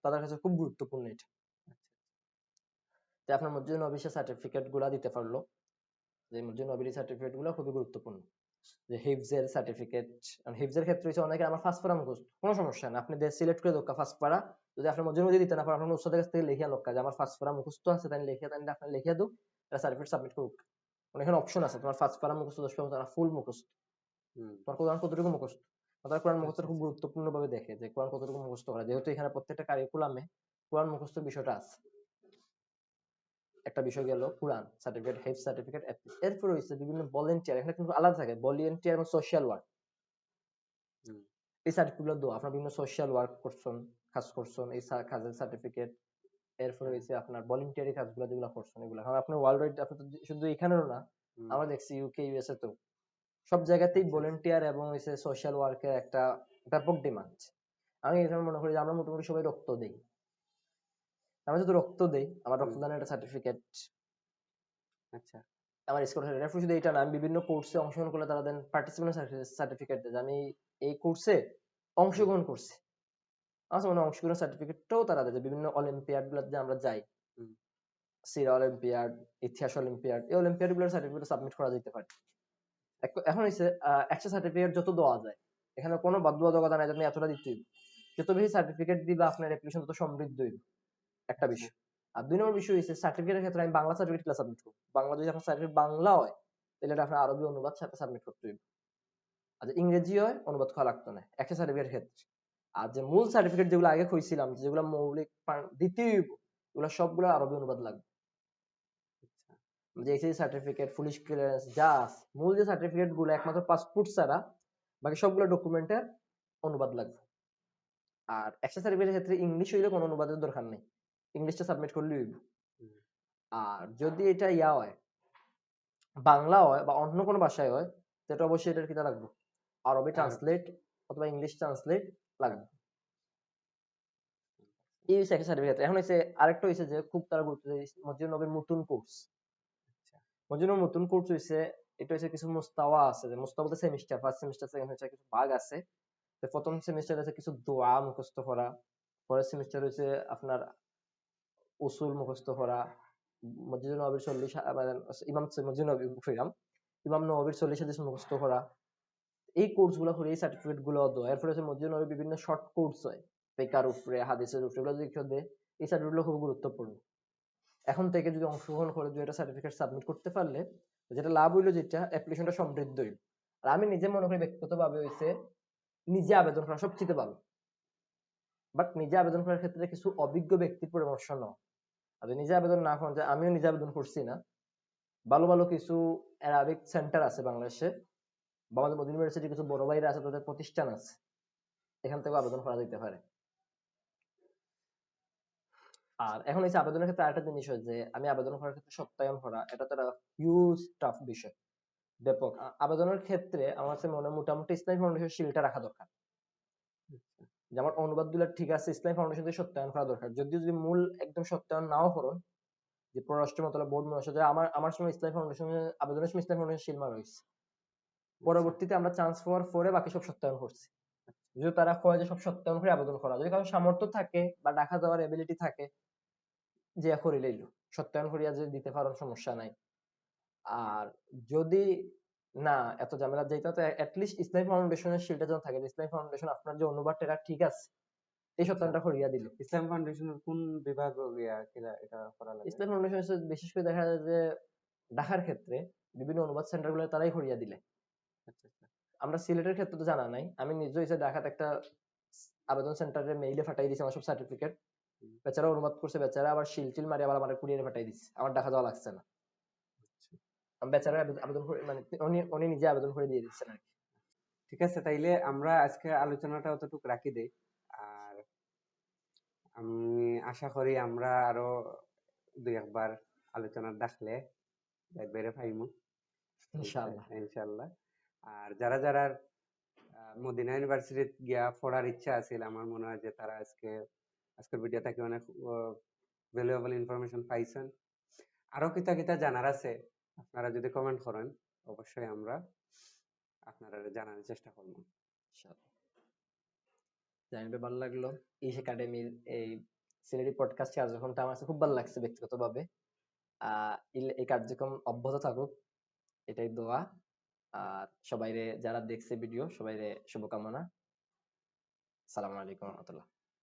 তাদের কাছে খুব গুরুত্বপূর্ণ এটা। যে আপনার মসজিদে নববীর সার্টিফিকেট গুলা দিতে পারলো, যে মসজিদে নববীর সার্টিফিকেট গুলো খুবই গুরুত্বপূর্ণ। যে হিফজের সার্টিফিকেট, হিফজের ক্ষেত্রে হচ্ছে অনেকে আমার ফার্স্ট পারা মুখস্থ, কোনো সমস্যা না, আপনি সিলেক্ট করে দোকা ফার্স্ট পারা, যদি আপনার মধ্যে মধ্যে দিতে না পারেন আপনার উস্তাদের কাছ থেকে লিখিয়া লোক যে আমার ফার্স্ট পারা মুখস্থ আছে, তাই লিখিয়া তাই আপনি লিখিয়া দুক, এটা সার্টিফিকেট সাবমিট করুক। মানে এখানে অপশন আছে, তোমার ফার্স্ট পারা মুখস্থ 10 পারা ফুল মুখস্থ, হুম, তোমার কোরআন কতটুকু মুখস্থ। তার কোরআন আচ্ছা মুখস্থ খুব আচ্ছা গুরুত্বপূর্ণ ভাবে দেখে যে কোরআন কতটুকু মুখস্থ করা, যেহেতু এখানে প্রত্যেকটা কারিকুলামে কোরআন মুখস্থ বিষয়টা আছে। একটা বিষয় গেল কোরআন সার্টিফিকেট, হেফ সার্টিফিকেট। এরপর হচ্ছে বিভিন্ন ভলেন্টিয়ার, এখানে কিন্তু আলাদা থাকে ভলেন্টিয়ার এবং সোশ্যাল ওয়ার্ক। হুম, এই সার্টিফিকেট গুলো দেওয়া, আপনার বিভিন্ন সোশ্যাল ওয়ার্ক করছেন, কাজ করছেন, এই কাজের সার্টিফিকেট। এরপরে হ্যাঁ, হচ্ছে আপনার ভলেন্টিয়ারি কাজগুলো যেগুলো করছেন এগুলো, কারণ আপনার ওয়ার্ল্ড ওয়াইড, আপনি তো শুধু এখানেও না, হুম, আমরা দেখছি ইউকে ইউএসএ তো সব জায়গাতেই আচ্ছা আচ্ছা ভলেন্টিয়ার এবং হচ্ছে সোশ্যাল ওয়ার্কের একটা ব্যাপক ডিমান্ড। আমি এখানে মনে করি যে আমরা মোটামুটি সবাই রক্ত দেই, আমরা যদি রক্ত দেই, আমার হুম, রক্তদানের একটা সার্টিফিকেট, আচ্ছা আমার স্কোর রেফার শুধু এটা না, আমি বিভিন্ন কোর্সে অংশগ্রহণ করলে তারা দেন পার্টিসিপেন্ট সার্টিফিকেট দেয় যে আমি এই কোর্সে হুম, অংশগ্রহণ করছি। আমার মনে হয় অংশগ্রহণ সার্টিফিকেটটাও তারা দেয় যে বিভিন্ন অলিম্পিয়াড গুলোতে আমরা যাই, হুম, সিরা অলিম্পিয়াড, ইতিহাস অলিম্পিয়াড, এই অলিম্পিয়াড গুলোর সার্টিফিকেট সাবমিট করা যেতে পারে। এখন হচ্ছে একটা সার্টিফিকেট যত দেওয়া যায়, এখানে কোনো বাধ্যবাধকতা নাই যে আপনি এতটা দিতে হইবে। যত বেশি সার্টিফিকেট দিবে আপনার অ্যাপ্লিকেশন তত সমৃদ্ধ হইবে, একটা আচ্ছা বিষয়। আর 2 নম্বর বিষয় হচ্ছে সার্টিফিকেটের ক্ষেত্রে আমি বাংলা সার্টিফিকেট সাবমিট করব। বাংলা যদি আপনার সার্টিফিকেট বাংলা হয় তাহলে এটা আপনার আরবি অনুবাদ সাথে সাবমিট করতে হইবে। আর যদি ইংরেজি হয় অনুবাদ করা লাগতো না একটা সার্টিফিকেটের ক্ষেত্রে। আর যে মূল সার্টিফিকেট যেগুলো আগে কইছিলাম যেগুলো মৌলিক দ্বিতীয় এগুলো সবগুলো আরবি অনুবাদ লাগবে। আচ্ছা যে এসএসসি সার্টিফিকেট, পুলিশ ক্লিয়ারেন্স যা আছে, মূল যে সার্টিফিকেট গুলো একমাত্র পাসপোর্ট ছাড়া বাকি সবগুলো ডকুমেন্টের অনুবাদ লাগবে। আর একটা সার্টিফিকেটের ক্ষেত্রে ইংলিশ হইলে কোনো অনুবাদের দরকার নেই, ইংলিশটা সাবমিট করলেই হইব। হুম, আর যদি এটা হয় বাংলা হয় বা অন্য কোনো ভাষায় হয়, সেটা অবশ্যই এটার কিটা লাগবে, আরবি আর ট্রান্সলেট অথবা ইংলিশ ট্রান্সলেট লাগ লাগবে। এই হচ্ছে একটা সার্টিফিকেট। এখন হচ্ছে আরেকটা হচ্ছে যে খুব তারা গুরুত্ব দেয় মসজিদ নবীর নতুন কোর্স। আচ্ছা মসজিদ নবীর নতুন কোর্স হচ্ছে, এটা হচ্ছে কিছু মুস্তাওয়া আছে, যে মুস্তাওয়া বলতে semester, first semester second semester কিছু ভাগ আছে। তো প্রথম সেমিস্টার আছে কিছু দোয়া মুখস্থ করা, পরের সেমিস্টার হচ্ছে আপনার উসুল মুখস্থ করা, মসজিদ নবীর 40 ইমাম মসজিদ নবী কইলাম, ইমাম নবীর 40 হাদিস মুখস্থ করা। এই কোর্স গুলো করে এই সার্টিফিকেট গুলো দেয়। এরপরে হচ্ছে মসজিদ নবীর বিভিন্ন শর্ট কোর্স হয় ফিকহের উপরে, হাদিসের উপরে, এগুলো যদি কেউ দেয়, এই সার্টিফিকেট গুলো খুব গুরুত্বপূর্ণ। এখন থেকে যদি অংশগ্রহণ করে দুইটা সার্টিফিকেট সাবমিট করতে পারলে যেটা লাভ হইলো, যেটা অ্যাপ্লিকেশনটা সমৃদ্ধ হইল। আর আমি নিজে মনে করি ব্যক্তিগতভাবে হইছে নিজে আবেদন করা সবচেয়ে ভালো, বাট নিজে আবেদন করার ক্ষেত্রে কিছু অভিজ্ঞ ব্যক্তির পরামর্শ নাও। আর যদি নিজে আবেদন না করেন, যে আমিও নিজে আবেদন করছি না, ভালো ভালো কিছু অ্যারাবিক সেন্টার আছে বাংলাদেশে, বা আমাদের মদিনা ইউনিভার্সিটি কিছু বড় ভাইরা আছে, তাদের প্রতিষ্ঠান আছে, এখান থেকে আবেদন করা যেতে পারে। আর এখন হচ্ছে আবেদনের ক্ষেত্রে আরেকটা জিনিস হয় যে আমি আবেদন করার ক্ষেত্রে সত্যায়ন করা, এটা তো একটা হিউজ টাফ বিষয়, ব্যাপক। আবেদনের ক্ষেত্রে আমার কাছে মনে হয় মোটামুটি ইসলামী ফাউন্ডেশন শিলটা রাখা দরকার, যে আমার অনুবাদ গুলো ঠিক আছে, ইসলামী ফাউন্ডেশন দিয়ে সত্যায়ন করা দরকার। যদিও যদি মূল একদম সত্যায়ন নাও করুন, যে পররাষ্ট্র মন্ত্রণালয় বোর্ড মহাশয়, আমার সময় ইসলামী ফাউন্ডেশনের আবেদনের সময় ইসলামী ফাউন্ডেশন শিল মারা হয়েছে, আচ্ছা পরবর্তীতে আমরা চান্স পাওয়ার পরে বাকি সব সত্যায়ন করছি। যদি তারা কয় যে সব সত্যায়ন করে আবেদন করা, যদি কারো সামর্থ্য থাকে বা ডাকা যাওয়ার এবিলিটি থাকে, যে করিলেইল সত্যায়ন করিয়া যে দিতে পারেন সমস্যা নাই। আর যদি না এত ঝামেলা যেতে তো লিস্ট ইসলামী ফাউন্ডেশনের শিলটা যখন থাকে যে ইসলামী ফাউন্ডেশন আপনার যে অনুবাদটা এটা ঠিক আছে এই আচ্ছা সত্যানটা করিয়া দিল। ইসলাম ফাউন্ডেশনের কোন বিভাগ এটা করা লাগে? ইসলামী ফাউন্ডেশন বিশেষ করে দেখা যায় যে ঢাকার ক্ষেত্রে বিভিন্ন অনুবাদ সেন্টার গুলো তারাই করিয়া দিলে। আচ্ছা আচ্ছা আমরা সিলেটের ক্ষেত্রে তো জানা নাই, আমি নিজে হইছে ঢাকাতে একটা আবেদন সেন্টারে মেইলে পাঠাই দিয়েছি আমার সব সার্টিফিকেট, হুম, বেচারা অনুবাদ করছে, বেচারা আবার শিল টিল মারি আবার আমার কুরিয়ারে পাঠাই দিচ্ছে, আমার ঢাকা যাওয়া লাগছে না। আচ্ছা। আমি বেচারা আবেদন করে মানে উনি উনি নিজে আবেদন করে দিয়ে দিচ্ছেন আর কি। ঠিক আছে, তাইলে আমরা আজকে আলোচনাটা অতটুকু রাখি দেই। আর আমি আশা করি আমরা আরো দুই একবার আলোচনার ডাকলে বেড়ে পাইমু ইনশাআল্লাহ। ইনশাল্লাহ। আর যারা যারা মদিনা ইউনিভার্সিটি গিয়া পড়ার ইচ্ছা আছিল, আমার মনে হয় যে তারা আজকের ভিডিও থেকে অনেক ভ্যালুয়েবল ইনফরমেশন পাইছেন। আরো কিতা কিতা জানার আছে আপনারা যদি কমেন্ট করেন, অবশ্যই আমরা আপনারা জানানোর চেষ্টা করবো। ইনশাআল্লাহ। জানতে ভালো লাগলো ইশ একাডেমির এই সিলেটি পডকাস্ট কার্যক্রমটা আমার কাছে খুব ভালো লাগছে ব্যক্তিগতভাবে। এই কার্যক্রম অব্যাহত থাকুক এটাই দোয়া। আর সবাইরে যারা দেখছে ভিডিও সবাইরে শুভকামনা। আসসালামু আলাইকুম রহমতুল্লাহ।